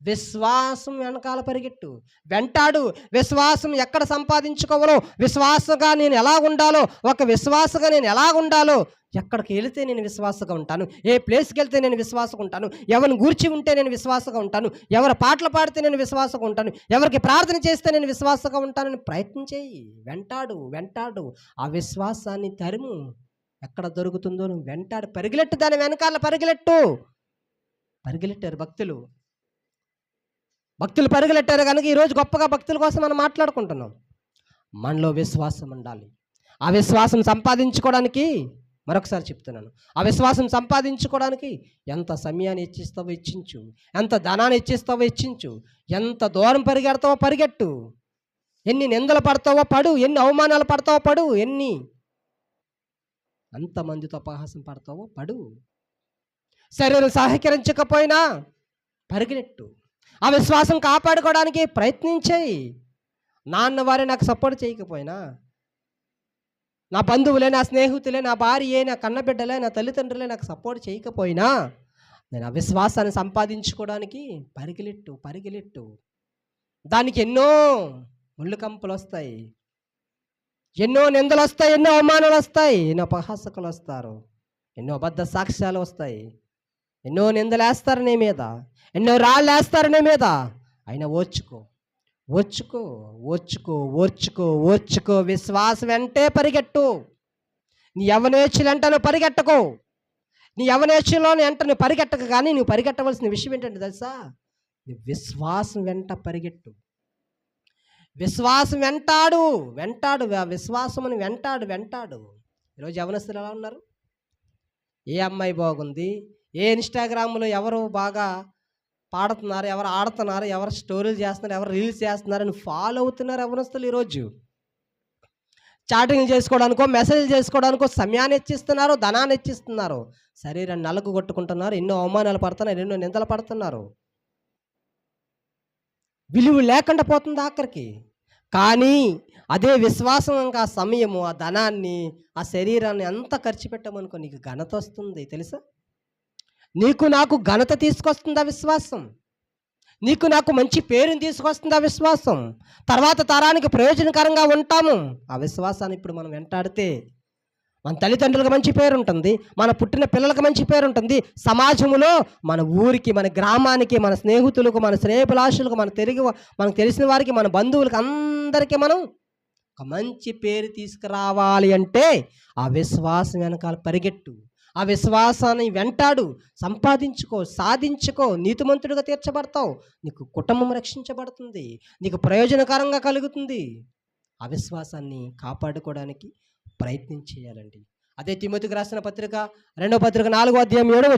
విశ్వాసం వెనకాల పరిగెట్టు, వెంటాడు. విశ్వాసం ఎక్కడ సంపాదించుకోవాలో, విశ్వాసగా నేను ఎలా ఉండాలో, ఒక విశ్వాసగా నేను ఎలా ఉండాలో, ఎక్కడికి వెళితే నేను విశ్వాసంగా ఉంటాను, ఏ ప్లేస్కి వెళ్తే నేను విశ్వాసంగా ఉంటాను, ఎవరిని గూర్చి ఉంటే నేను విశ్వాసంగా ఉంటాను, ఎవరు పాటలు పాడితే నేను విశ్వాసంగా ఉంటాను, ఎవరికి ప్రార్థన చేస్తే నేను విశ్వాసంగా ఉంటానని ప్రయత్నం చేయి. వెంటాడు. ఆ విశ్వాసాన్ని తరుము. ఎక్కడ దొరుకుతుందో నువ్వు వెంటాడు, పరిగెట్టు, దాని వెనకాల పరిగెట్టారు భక్తులు పరిగెట్టారు కనుక ఈరోజు గొప్పగా భక్తుల కోసం మనం మాట్లాడుకుంటున్నాం. మనలో విశ్వాసం ఉండాలి. ఆ విశ్వాసం సంపాదించుకోవడానికి మరొకసారి చెప్తున్నాను, ఆ విశ్వాసం సంపాదించుకోవడానికి ఎంత సమయాన్ని ఇచ్చిస్తావో ఇచ్చించు, ఎంత ధనాన్ని ఇచ్చిస్తావో ఇచ్చించు, ఎంత దూరం పరిగెడతావో పరిగెట్టు, ఎన్ని నిందలు పడతావో పడు, ఎన్ని అవమానాలు పడతావో పడు, అంతమందితో అపహాసం పడతావో పడు. శరీరం సహకరించకపోయినా పరిగెట్టు. ఆ విశ్వాసం కాపాడుకోవడానికి ప్రయత్నించేయి. నాన్న వారే నాకు సపోర్ట్ చేయకపోయినా, నా బంధువులే, నా స్నేహితులే, నా భార్యే, నా కన్నబిడ్డలే, నా తల్లిదండ్రులే నాకు సపోర్ట్ చేయకపోయినా, నేను ఆ విశ్వాసాన్ని సంపాదించుకోవడానికి పరిగెలెట్టు. దానికి ఎన్నో ముళ్ళు కంపలు వస్తాయి, ఎన్నో నిందలు వస్తాయి, ఎన్నో అవమానాలు వస్తాయి, ఎన్నో అపహాసకులు వస్తారు, ఎన్నో అబద్ధ సాక్ష్యాలు వస్తాయి, ఎన్నో నిందలు వేస్తారు నీ మీద, ఎన్నో రాళ్ళు వేస్తారు నీ మీద. అయినా ఓర్చుకో. విశ్వాసం వెంటే పరిగెట్టు. నీ యవనేచ్చులంటను పరిగెట్టకు. నీ యవనేచ్చులోని వెంట నువ్వు పరిగెట్టకు. కానీ నువ్వు పరిగెట్టవలసిన విషయం ఏంటంటే తెలుసా? నీ విశ్వాసం వెంట పరిగెట్టు. విశ్వాసం వెంటాడు. ఆ విశ్వాసముని వెంటాడు. ఈరోజు యవనస్తులు ఎలా ఉన్నారు? ఏ అమ్మాయి బాగుంది, ఏ ఇన్స్టాగ్రామ్లో ఎవరు బాగా పాడుతున్నారు, ఎవరు ఆడుతున్నారు, ఎవరు స్టోరీలు చేస్తున్నారు, ఎవరు రీల్స్ చేస్తున్నారు అని ఫాలో అవుతున్నారు యవనస్తులు. ఈరోజు చాటింగ్ చేసుకోవడానికో, మెసేజ్ చేసుకోవడానికో సమయాన్ని హెచ్చిస్తున్నారు, ధనాన్ని హెచ్చిస్తున్నారు, శరీరాన్ని నలుగు కొట్టుకుంటున్నారు, ఎన్నో అవమానాలు పడుతున్నారు, ఎన్నో నిందలు పడుతున్నారు. విలువ లేకుండా పోతుంది ఆఖరికి. కానీ అదే విశ్వాసం, ఇంకా ఆ సమయము, ఆ ధనాన్ని, ఆ శరీరాన్ని అంతా ఖర్చు పెట్టామనుకో, నీకు ఘనత వస్తుంది తెలుసా? నీకు నాకు ఘనత తీసుకొస్తుంది ఆ విశ్వాసం. నీకు నాకు మంచి పేరుని తీసుకొస్తుంది ఆ విశ్వాసం. తర్వాత తరానికి ప్రయోజనకరంగా ఉంటాము ఆ విశ్వాసాన్ని ఇప్పుడు మనం వెంటాడితే. మన తల్లిదండ్రులకు మంచి పేరు ఉంటుంది, మన పుట్టిన పిల్లలకు మంచి పేరు ఉంటుంది, సమాజంలో మన ఊరికి, మన గ్రామానికి, మన స్నేహితులకు, మన శ్రేయభిలాషులకు, మనకు తెలిసిన వారికి, మన బంధువులకు అందరికీ మనం ఒక మంచి పేరు తీసుకురావాలి అంటే ఆ విశ్వాసం వెనకాల పరిగెట్టు. ఆ విశ్వాసాన్ని వెంటాడు, సంపాదించుకో, సాధించుకో, నీతిమంతుడిగా తీర్చబడతావు, నీకు కుటుంబం రక్షించబడుతుంది, నీకు ప్రయోజనకరంగా కలుగుతుంది. ఆ విశ్వాసాన్ని కాపాడుకోవడానికి ప్రయత్నం చేయాలండి. అదే తిమోతికి రాసిన పత్రిక 2వ పత్రిక 4వ అధ్యాయం 7వ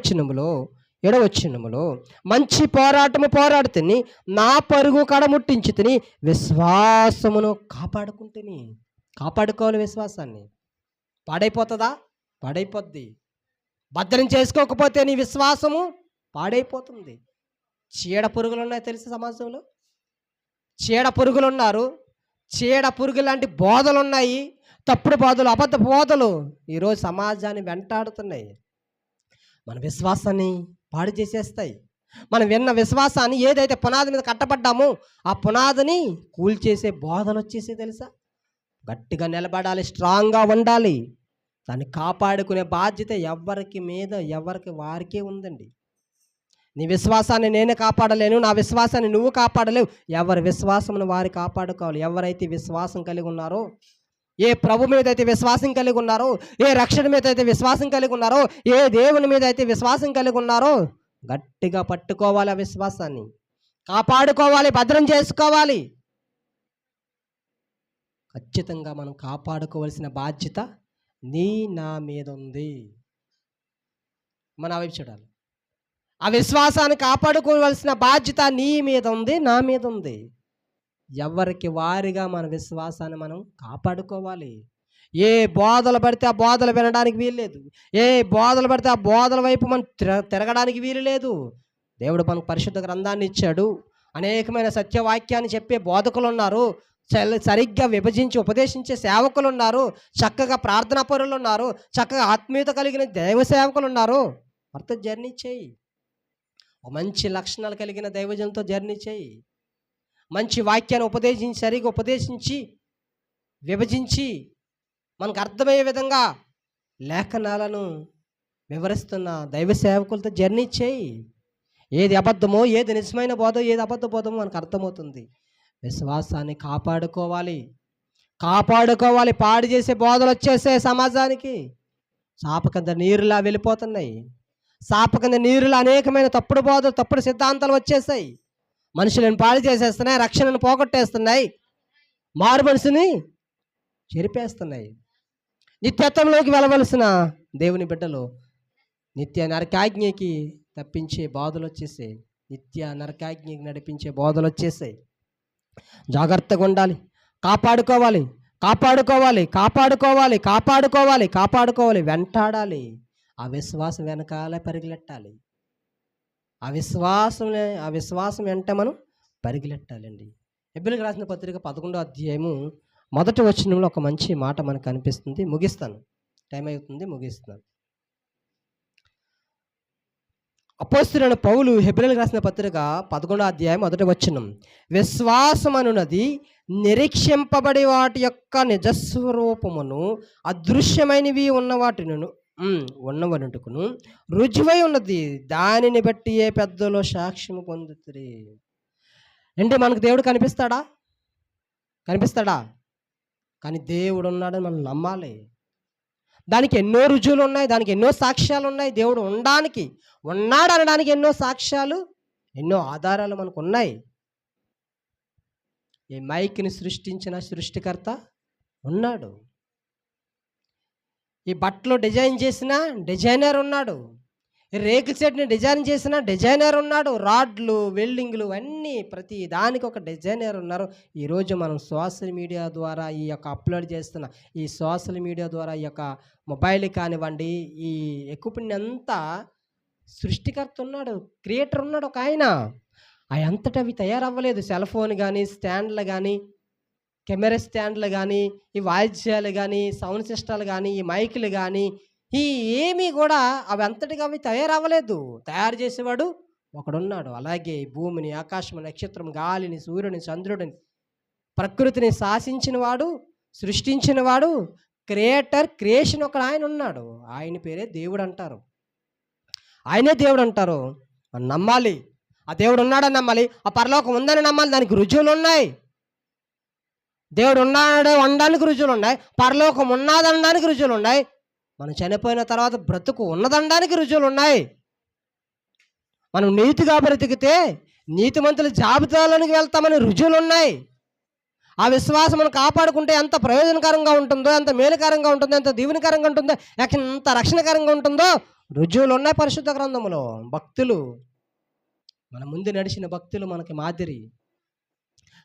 వచనములో మంచి పోరాటము పోరాడుతుని, నా పరుగు కడముట్టించుతుని, విశ్వాసమును కాపాడుకోవాలి. విశ్వాసాన్ని పాడైపోతుందా? పాడైపోద్ది. భద్రం చేసుకోకపోతే నీ విశ్వాసము పాడైపోతుంది. చీడ పురుగులు ఉన్నాయి తెలుసు సమాజంలో. చీడ పురుగులు ఉన్నారు, చీడ పురుగు లాంటి బోధలు ఉన్నాయి, తప్పుడు బోధలు, అబద్ధ బోధలు ఈరోజు సమాజాన్ని వెంటాడుతున్నాయి. మన విశ్వాసాన్ని పాడు చేసేస్తాయి. మనం విన్న విశ్వాసాన్ని, ఏదైతే పునాది మీద కట్టబడ్డామో ఆ పునాదిని కూల్చేసే బోధలు వచ్చేసే తెలుసా? గట్టిగా నిలబడాలి, స్ట్రాంగ్గా ఉండాలి. దాన్ని కాపాడుకునే బాధ్యత ఎవరికి వారికే ఉందండి. నీ విశ్వాసాన్ని నేను కాపాడలేను, నా విశ్వాసాన్ని నువ్వు కాపాడలేవు. ఎవరి విశ్వాసమును వారు కాపాడుకోవాలి. ఎవరైతే విశ్వాసం కలిగి ఉన్నారో, ఏ ప్రభు మీద అయితే విశ్వాసం కలిగి ఉన్నారో, ఏ రక్షణ మీద అయితే విశ్వాసం కలిగి ఉన్నారో, ఏ దేవుని మీద అయితే విశ్వాసం కలిగి ఉన్నారో, గట్టిగా పట్టుకోవాలి, ఆ విశ్వాసాన్ని కాపాడుకోవాలి, భద్రం చేసుకోవాలి. ఖచ్చితంగా మనం కాపాడుకోవాల్సిన బాధ్యత నా మీద ఉంది. మన వైపు చూడాలి. ఆ విశ్వాసాన్ని కాపాడుకోవాల్సిన బాధ్యత నీ మీద ఉంది, నా మీద ఉంది. ఎవరికి వారిగా మన విశ్వాసాన్ని మనం కాపాడుకోవాలి. ఏ బోధలు పడితే ఆ బోధలు వినడానికి వీల్లేదు, ఏ బోధలు పడితే ఆ బోధల వైపు మనం తిరగడానికి వీలు లేదు. దేవుడు మనకు పరిశుద్ధ గ్రంథాన్ని ఇచ్చాడు, అనేకమైన సత్యవాక్యాన్ని చెప్పే బోధకులు ఉన్నారు, సరిగ్గా విభజించి ఉపదేశించే సేవకులు ఉన్నారు, చక్కగా ప్రార్థనా పరులు ఉన్నారు, చక్కగా ఆత్మీయత కలిగిన దైవ సేవకులు ఉన్నారు. వారితో జర్నీ చేయి. మంచి లక్షణాలు కలిగిన దైవజనంతో జర్నీ చేయి. మంచి వాక్యాన్ని సరిగ్గా ఉపదేశించి విభజించి మనకు అర్థమయ్యే విధంగా లేఖనాలను వివరిస్తున్న దైవ సేవకులతో జర్నీ చేయి. ఏది అబద్ధమో, ఏది నిజమైన బోధో, ఏది అబద్ధ బోధమో మనకు అర్థమవుతుంది. విశ్వాసాన్ని కాపాడుకోవాలి. పాడు చేసే బోధలు వచ్చేసే సమాజానికి చాప కింద నీరులా వెళ్ళిపోతున్నాయి. చాప కింద నీరులా అనేకమైన తప్పుడు బోధలు, తప్పుడు సిద్ధాంతాలు వచ్చేసాయి. మనుషులను పాడు చేసేస్తున్నాయి, రక్షణను పోగొట్టేస్తున్నాయి, మారు మనసుని చెరిపేస్తున్నాయి. నిత్యత్వంలోకి వెళ్ళవలసిన దేవుని బిడ్డలు నిత్య నరకాజ్ఞకి తప్పించే బోధలు వచ్చేసాయి. నిత్య నరకాజ్ఞకి నడిపించే బోధలు వచ్చేసాయి. జాగ్రత్తగా ఉండాలి, కాపాడుకోవాలి, కాపాడుకోవాలి, కాపాడుకోవాలి, కాపాడుకోవాలి, కాపాడుకోవాలి, వెంటాడాలి. ఆ విశ్వాసం వెనకాల పరిగెలెట్టాలి. ఆ విశ్వాసం వెంట మనం పరిగెలెట్టాలండి. హెబ్రీయులకు రాసిన పత్రిక 11వ అధ్యాయము మొదటి వచనంలో ఒక మంచి మాట మనకు కనిపిస్తుంది. ముగిస్తాను, టైం అవుతుంది, ముగిస్తాను. అపోస్తలుడైన పౌలు హెబ్రీయులకు రాసిన పత్రిక 11వ అధ్యాయం మొదటి వచనం, విశ్వాసం అనున్నది నిరీక్షింపబడి వాటి యొక్క నిజస్వరూపమును అదృశ్యమైనవి ఉన్నవనుటకును రుజువై ఉన్నది, దానిని బట్టి ఏ పెద్దలో సాక్ష్యము పొందుతుంది. అంటే మనకు దేవుడు కనిపిస్తాడా? కానీ దేవుడు ఉన్నాడని మనం నమ్మాలి. దానికి ఎన్నో రుజువులు ఉన్నాయి, దానికి ఎన్నో సాక్ష్యాలు ఉన్నాయి. దేవుడు ఉన్నాడు అనడానికి ఎన్నో సాక్ష్యాలు, ఎన్నో ఆధారాలు మనకు ఉన్నాయి. ఈ మైక్ని సృష్టించిన సృష్టికర్త ఉన్నాడు. ఈ బట్టలు డిజైన్ చేసిన డిజైనర్ ఉన్నాడు. ఈ రేకుల సెట్ని డిజైన్ చేసిన డిజైనర్ ఉన్నాడు. రాడ్లు, వెల్డింగ్లు అన్నీ ప్రతి దానికి ఒక డిజైనర్ ఉన్నారు. ఈరోజు మనం సోషల్ మీడియా ద్వారా ఈ యొక్క అప్లోడ్ చేస్తున్న ఈ సోషల్ మీడియా ద్వారా ఈ యొక్క మొబైల్ కానివ్వండి, ఈ ఎక్విప్మెంట్ అంతా సృష్టికర్త ఉన్నాడు, క్రియేటర్ ఉన్నాడు ఒక ఆయన. అంతటా అవి తయారవ్వలేదు. సెల్ ఫోన్ కానీ, స్టాండ్లు కానీ, కెమెరా స్టాండ్లు కానీ, ఈ వాయిద్యాలు కానీ, సౌండ్ సిస్టాలు కానీ, ఈ మైకులు కానీ, ఈ ఏమీ కూడా అవి అంతటిగా అవి తయారవ్వలేదు. తయారు చేసేవాడు ఒకడున్నాడు. అలాగే భూమిని, ఆకాశం, నక్షత్రం, గాలిని, సూర్యుని, చంద్రుడిని, ప్రకృతిని శాసించిన వాడు, సృష్టించిన వాడు, క్రియేషన్ ఒక ఆయన ఉన్నాడు. ఆయన పేరే దేవుడు అంటారు. ఆయనే దేవుడు అంటారు. మనం నమ్మాలి, ఆ దేవుడు ఉన్నాడని నమ్మాలి, ఆ పరలోకం ఉందని నమ్మాలి. దానికి రుజువులు ఉన్నాయి. దేవుడు ఉన్నాడు అనడానికి రుజువులు ఉన్నాయి, పరలోకం ఉన్నదనడానికి రుజువులు ఉన్నాయి, మనం చనిపోయిన తర్వాత బ్రతుకు ఉన్నదనడానికి రుజువులు ఉన్నాయి. మనం నీతిగా బ్రతికితే నీతిమంతుల జాబితాలోనికి వెళ్తామని రుజువులు ఉన్నాయి. ఆ విశ్వాసం మనం కాపాడుకుంటే ఎంత ప్రయోజనకరంగా ఉంటుందో, ఎంత మేలుకరంగా ఉంటుందో, ఎంత దీవెనకరంగా ఉంటుందో, ఎంత రక్షణకరంగా ఉంటుందో రుజువులు ఉన్నాయి పరిశుద్ధ గ్రంథంలో. భక్తులు, మన ముందు నడిచిన భక్తులు మనకి మాదిరి.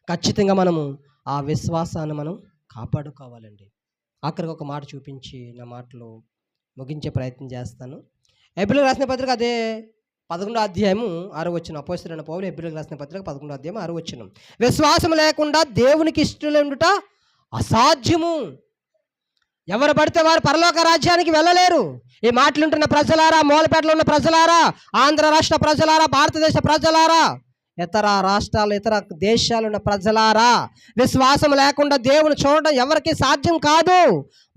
ఖచ్చితంగా మనము ఆ విశ్వాసాన్ని మనం కాపాడుకోవాలండి. ఆఖరికి ఒక మాట చూపించి నా మాటలు ముగించే ప్రయత్నం చేస్తాను. హెబ్రీయులకు రాసిన పత్రిక అదే 11వ అధ్యాయము 6వ వచనం. అపోస్తలుడైన పౌలు హెబ్రీయులకు రాసిన పత్రిక 11వ అధ్యాయం 6వ వచనం, విశ్వాసం లేకుండా దేవునికి ఇష్టలుండుట అసాధ్యము. ఎవరు పడితే వారు పరలోక రాజ్యానికి వెళ్ళలేరు. ఈ మాటలుంటున్న ప్రజలారా, మూలపేటలో ఉన్న ప్రజలారా, ఆంధ్ర రాష్ట్ర ప్రజలారా, భారతదేశ ప్రజలారా, ఇతర రాష్ట్రాలు, ఇతర దేశాలు ఉన్న ప్రజలారా, విశ్వాసం లేకుండా దేవుని చూడడం ఎవరికి సాధ్యం కాదు.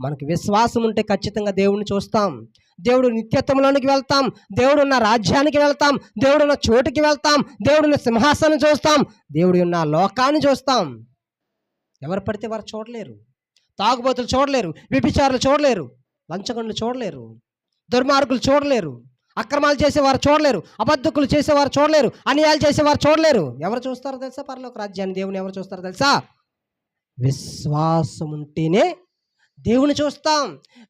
మనకి విశ్వాసం ఉంటే ఖచ్చితంగా దేవుడిని చూస్తాం. దేవుడు నిత్యత్వంలోనికి వెళ్తాం, దేవుడు ఉన్న రాజ్యానికి వెళ్తాం, దేవుడు ఉన్న చోటుకి వెళ్తాం, దేవుడున్న సింహాసనం చూస్తాం, దేవుడు ఉన్న లోకాన్ని చూస్తాం. ఎవరు పడితే వారు చూడలేరు. తాగుబోతులు చూడలేరు, వ్యభిచారులు చూడలేరు, లంచగొండలు చూడలేరు, దుర్మార్గులు చూడలేరు, అక్రమాలు చేసేవారు చూడలేరు, అబద్ధకులు చేసేవారు చూడలేరు, అన్యాయాలు చేసేవారు చూడలేరు. ఎవరు చూస్తారో తెలుసా? పరలోక రాజ్యాన్ని, దేవుని ఎవరు చూస్తారో తెలుసా? విశ్వాసం ఉంటేనే దేవుని చూస్తాం.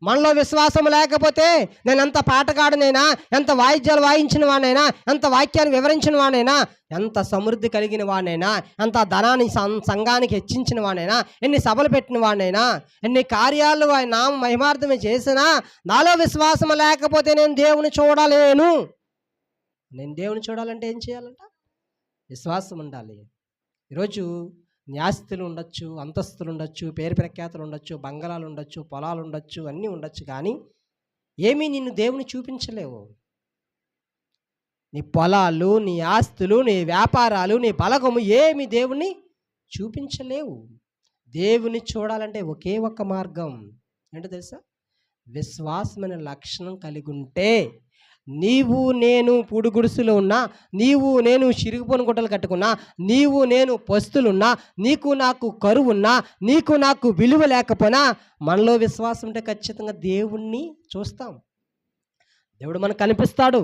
మనలో విశ్వాసం లేకపోతే నేను ఎంత పాటగాడనైనా, ఎంత వాయిద్యాలు వాయించిన వాడినైనా, ఎంత వాక్యాన్ని వివరించిన వాడినైనా, ఎంత సమృద్ధి కలిగిన వాడినైనా, ఎంత ధనాన్ని సంఘానికి హెచ్చించిన వాడినైనా, ఎన్ని సభలు పెట్టిన వాడినైనా, ఎన్ని కార్యాలు ఆయన నామ మహిమార్థమే చేసినా, నాలో విశ్వాసం లేకపోతే నేను దేవుని చూడలేను. నేను దేవుని చూడాలంటే ఏం చేయాలంట? విశ్వాసం ఉండాలి. ఈరోజు న్యాస్తులు ఉండొచ్చు, అంతస్తులు ఉండొచ్చు, పేరు ప్రఖ్యాతులు ఉండొచ్చు, బంగళాలు ఉండొచ్చు, పొలాలు ఉండొచ్చు, అన్నీ ఉండొచ్చు, కానీ ఏమీ నిన్ను దేవుని చూపించలేవు. నీ పొలాలు, నీ ఆస్తులు, నీ వ్యాపారాలు, నీ బలగము ఏమి దేవుని చూపించలేవు. దేవుని చూడాలంటే ఒకే ఒక్క మార్గం ఏంటో తెలుసా? విశ్వాసమైన లక్షణం కలిగి ఉంటే నీవు నేను పూడుగుడుసులో ఉన్నా, నీవు నేను చిరిగిపోని గుట్టలు కట్టుకున్నా, నీవు నేను పస్తులున్నా, నీకు నాకు కరువున్నా, నీకు నాకు విలువ లేకపోయినా, మనలో విశ్వాసం ఉంటే ఖచ్చితంగా దేవుణ్ణి చూస్తాం. దేవుడు మనకు కనిపిస్తాడు.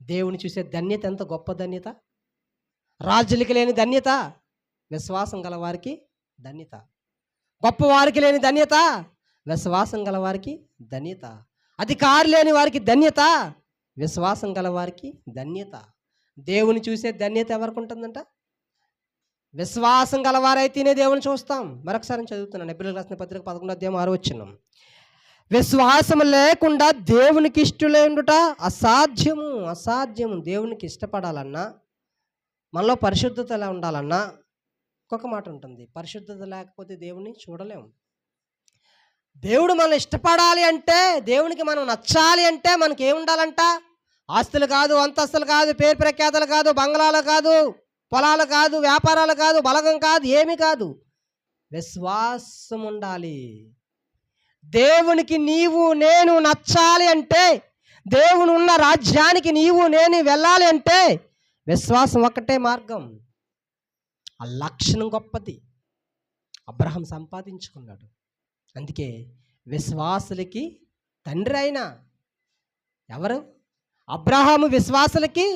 దేవుని చూసే ధన్యత ఎంత గొప్ప ధన్యత! రాజులకి లేని ధన్యత విశ్వాసం గల వారికి ధన్యత. గొప్పవారికి లేని ధన్యత విశ్వాసం గల వారికి ధన్యత. అధికారం లేని వారికి ధన్యత, విశ్వాసం గల వారికి ధన్యత. దేవుని చూసే ధన్యత ఎవరికి ఉంటుందంట? విశ్వాసం గలవారైతేనే దేవుని చూస్తాం. మరొకసారి చదువుతున్నాను, ఎబ్రిల్ రాసిన పత్రిక 11:6. విశ్వాసం లేకుండా దేవునికి ఇష్టలేండుట అసాధ్యము. అసాధ్యము. దేవునికి ఇష్టపడాలన్నా, మనలో పరిశుద్ధత ఎలా ఉండాలన్నా ఇంకొక మాట ఉంటుంది, పరిశుద్ధత లేకపోతే దేవుని చూడలేము. దేవుడు మనం ఇష్టపడాలి అంటే, దేవునికి మనం నచ్చాలి అంటే మనకి ఏముండాలంట? ఆస్తులు కాదు, అంతస్తులు కాదు, పేరు ప్రఖ్యాతలు కాదు, బంగ్లాలు కాదు, పొలాలు కాదు, వ్యాపారాలు కాదు, బలగం కాదు, ఏమి కాదు, విశ్వాసం ఉండాలి. దేవునికి నీవు నేను నచ్చాలి అంటే, దేవుని ఉన్న రాజ్యానికి నీవు నేను వెళ్ళాలి అంటే విశ్వాసం ఒక్కటే మార్గం. ఆ లక్షణం గొప్పది. అబ్రహాం సంపాదించుకున్నాడు. అందుకే విశ్వాసులకి తండ్రి అయినా ఎవరు? అబ్రహాము విశ్వాసులకి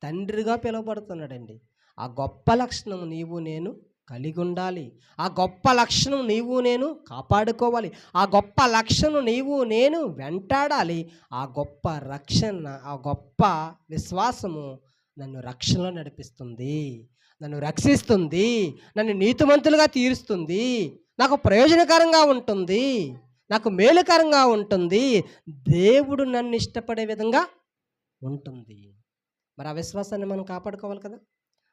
తండ్రిగా పిలువబడుతున్నాడండి. ఆ గొప్ప లక్షణం నీవు నేను కలిగి ఉండాలి. ఆ గొప్ప లక్షణం నీవు నేను కాపాడుకోవాలి. ఆ గొప్ప లక్షణం నీవు నేను వెంటాడాలి. ఆ గొప్ప రక్షణ, ఆ గొప్ప విశ్వాసము నన్ను రక్షణలో నడిపిస్తుంది, నన్ను రక్షిస్తుంది, నన్ను నీతిమంతులుగా తీరుస్తుంది, నాకు ప్రయోజనకరంగా ఉంటుంది, నాకు మేలుకరంగా ఉంటుంది, దేవుడు నన్ను ఇష్టపడే విధంగా ఉంటుంది. మరి ఆ విశ్వాసాన్ని మనం కాపాడుకోవాలి కదా,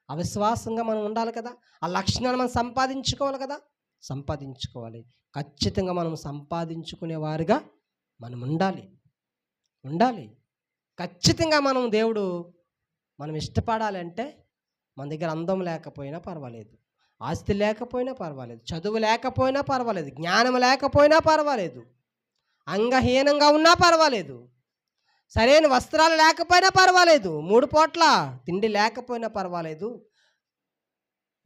అవిశ్వాసంగా మనం ఉండాలి కదా, ఆ లక్షణాన్ని మనం సంపాదించుకోవాలి కదా. సంపాదించుకోవాలి. ఖచ్చితంగా మనం సంపాదించుకునే వారిగా మనం ఉండాలి. ఖచ్చితంగా దేవుడు మనం ఇష్టపడాలి అంటే మన దగ్గర అందం లేకపోయినా పర్వాలేదు, ఆస్తి లేకపోయినా పర్వాలేదు, చదువు లేకపోయినా పర్వాలేదు, జ్ఞానం లేకపోయినా పర్వాలేదు, అంగహీనంగా ఉన్నా పర్వాలేదు, సరైన వస్త్రాలు లేకపోయినా పర్వాలేదు, 3 పూట్ల తిండి లేకపోయినా పర్వాలేదు,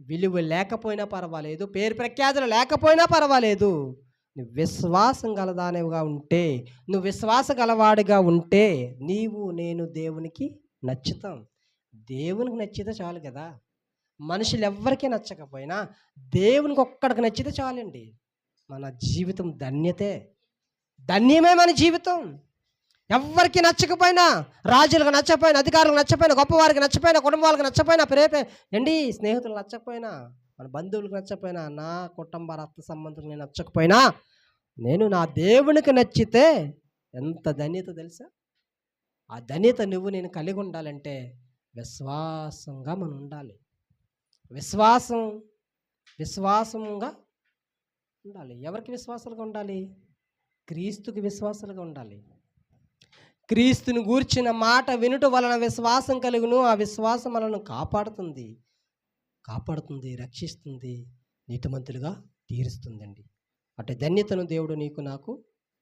విలువ లేకపోయినా పర్వాలేదు, పేరు ప్రఖ్యాతులు లేకపోయినా పర్వాలేదు, నువ్వు విశ్వాసం గలదానివిగా ఉంటే, నువ్వు విశ్వాస గలవాడిగా ఉంటే నీవు నేను దేవునికి నచ్చుతాం. దేవునికి నచ్చితే చాలు కదా. మనుషులు ఎవ్వరికీ నచ్చకపోయినా దేవునికి ఒక్కడికి నచ్చితే చాలండి. మన జీవితం ధన్యమే మన జీవితం. ఎవ్వరికి నచ్చకపోయినా, రాజులకు నచ్చపోయినా, అధికారులకు నచ్చపోయినా, గొప్పవారికి నచ్చపోయినా, కుటుంబాలకు నచ్చపోయినా, స్నేహితులు నచ్చకపోయినా, మన బంధువులకు నచ్చపోయినా, నా కుటుంబ రక్త సంబంధులకు నేను నచ్చకపోయినా, నేను నా దేవునికి నచ్చితే ఎంత ధన్యత తెలుసా. ఆ ధన్యత నువ్వు నేను కలిగి ఉండాలంటే విశ్వాసంగా మనం ఉండాలి. విశ్వాసంగా ఉండాలి. ఎవరికి విశ్వాసాలుగా ఉండాలి? క్రీస్తుకి విశ్వాసాలుగా ఉండాలి. క్రీస్తుని గూర్చిన మాట వినుట వలన విశ్వాసం కలుగును. ఆ విశ్వాసం మనల్ని కాపాడుతుంది, రక్షిస్తుంది, నీతిమంతులుగా తీరుస్తుందండి. అటు ధన్యతను దేవుడు నీకు నాకు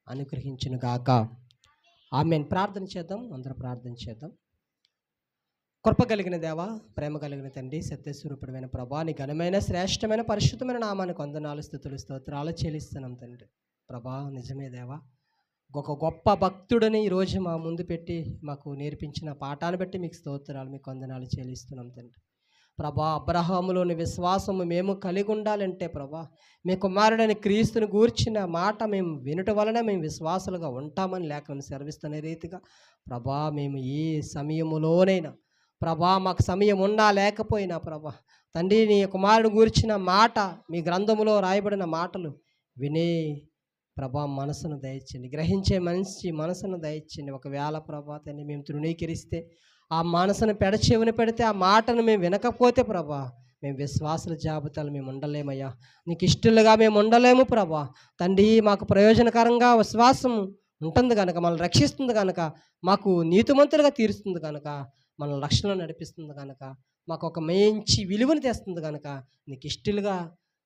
అనుగ్రహించును గాక. ఆమేన్. ప్రార్థన చేద్దాం, అందరూ ప్రార్థన చేద్దాం. కృప కలిగిన దేవా, ప్రేమ కలిగిన తండ్రి, సత్యస్వరూపుడమైన ప్రభా, నీ ఘనమైన శ్రేష్టమైన పరిశుద్ధమైన నామానికి వందనాలు, స్తుతులు, స్తోత్రాలు చెల్లిస్తున్నాం తండ్రి. ప్రభా, నిజమే దేవా, ఒక గొప్ప భక్తుడిని ఈరోజు మా ముందు పెట్టి మాకు నేర్పించిన పాఠాన్ని బట్టి మీకు స్తోత్రాలు, మీకు వందనాలు చెల్లిస్తున్నాం తండ్రి. ప్రభా, అబ్రహాములోని విశ్వాసము మేము కలిగి ఉండాలంటే ప్రభా, మీ కుమారుడని క్రీస్తుని గూర్చిన మాట మేము వినుట వలన మేము విశ్వాసులుగా ఉంటామని లేఖనం సెలవిస్తున్న రీతిగా ప్రభా, మేము ఈ సమయములోనైనా ప్రభా, మాకు సమయం ఉన్నా లేకపోయినా ప్రభా తండ్రి, నీ కుమారుడు గూర్చిన మాట, మీ గ్రంథములో రాయబడిన మాటలు వినే ప్రభా మనసును దయచేయండి, గ్రహించే మంచి మనసును దయచేయండి. ఒకవేళ ప్రభా తండ్రి మేము తృణీకరిస్తే, ఆ మనసును పెడచెవిన పెడితే, ఆ మాటను మేము వినకపోతే ప్రభా, మేము విశ్వాసుల జాబితాలు మేము ఉండలేమయ్యా. నీకు ఇష్టలుగా మేము ఉండలేము ప్రభా తండ్రి. మాకు ప్రయోజనకరంగా విశ్వాసం ఉంటుంది కనుక, మనల్ని రక్షిస్తుంది కనుక, మాకు నీతిమంతులుగా తీరుస్తుంది కనుక, మన లక్షణంలో నడిపిస్తుంది కనుక, మాకు ఒక మంచి విలువను తెస్తుంది కనుక, నీకు ఇష్టలుగా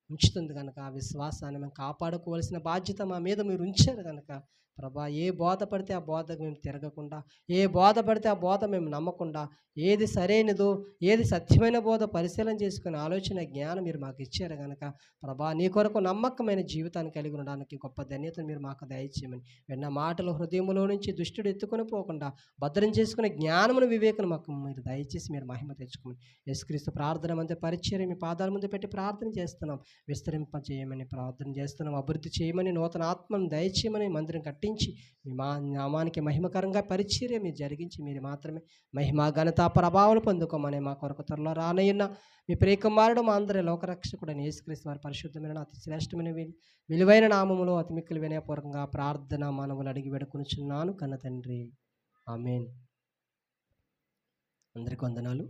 ఉంచుతుంది కనుక, ఆ విశ్వాసాన్ని మేము కాపాడుకోవాల్సిన బాధ్యత మా మీద మీరు ఉంచారు కనుక ప్రభా ఏ బోధ పడితే ఆ బోధకు మేము తిరగకుండా, ఏ బోధ పడితే ఆ బోధ మేము నమ్మకుండా, ఏది సరైనదో, ఏది సత్యమైన బోధ పరిశీలన చేసుకునే ఆలోచన జ్ఞానం మీరు మాకు ఇచ్చారు గనక ప్రభా నీ కొరకు నమ్మకమైన జీవితాన్ని కలిగి ఉండడానికి గొప్ప ధన్యతను మీరు మాకు దయచేయమని, విన్న మాటలు హృదయంలో నుంచి దుష్టుడు ఎత్తుకొని పోకుండా భద్రం చేసుకునే జ్ఞానమును వివేకను మాకు మీరు దయచేసి మీరు మహిమ తెచ్చుకోమని, యేసుక్రీస్తు ప్రార్థన మధ్య పరిచయం మీ పాదాల ముందు పెట్టి ప్రార్థన చేస్తున్నాం. విస్తరింపజేయమని ప్రార్థన చేస్తున్నాం. అభివృద్ధి చేయమని, నూతన ఆత్మను దయచేయమని, మందిరం కట్టించి మీ నామానికి మహిమకరంగా పరిచర్య మీరు జరిగించి మీరు మాత్రమే మహిమ ఘనత ప్రభావం పొందుకోమని, మా కొరకు త్వరలో రానయ్యున్న మీ ప్రియకుమారుడు మా అందరి లోకరక్షకుడని యేసుక్రీస్తు వారి పరిశుద్ధమైన అతి శ్రేష్టమైన విలువైన నామములో అతి మిక్కిలి వినయపూర్వకంగా ప్రార్థన మనవులు అడిగి వేడుకొనుచున్నాను కన్న తండ్రి. ఆమేన్. అందరికీ వందనాలు.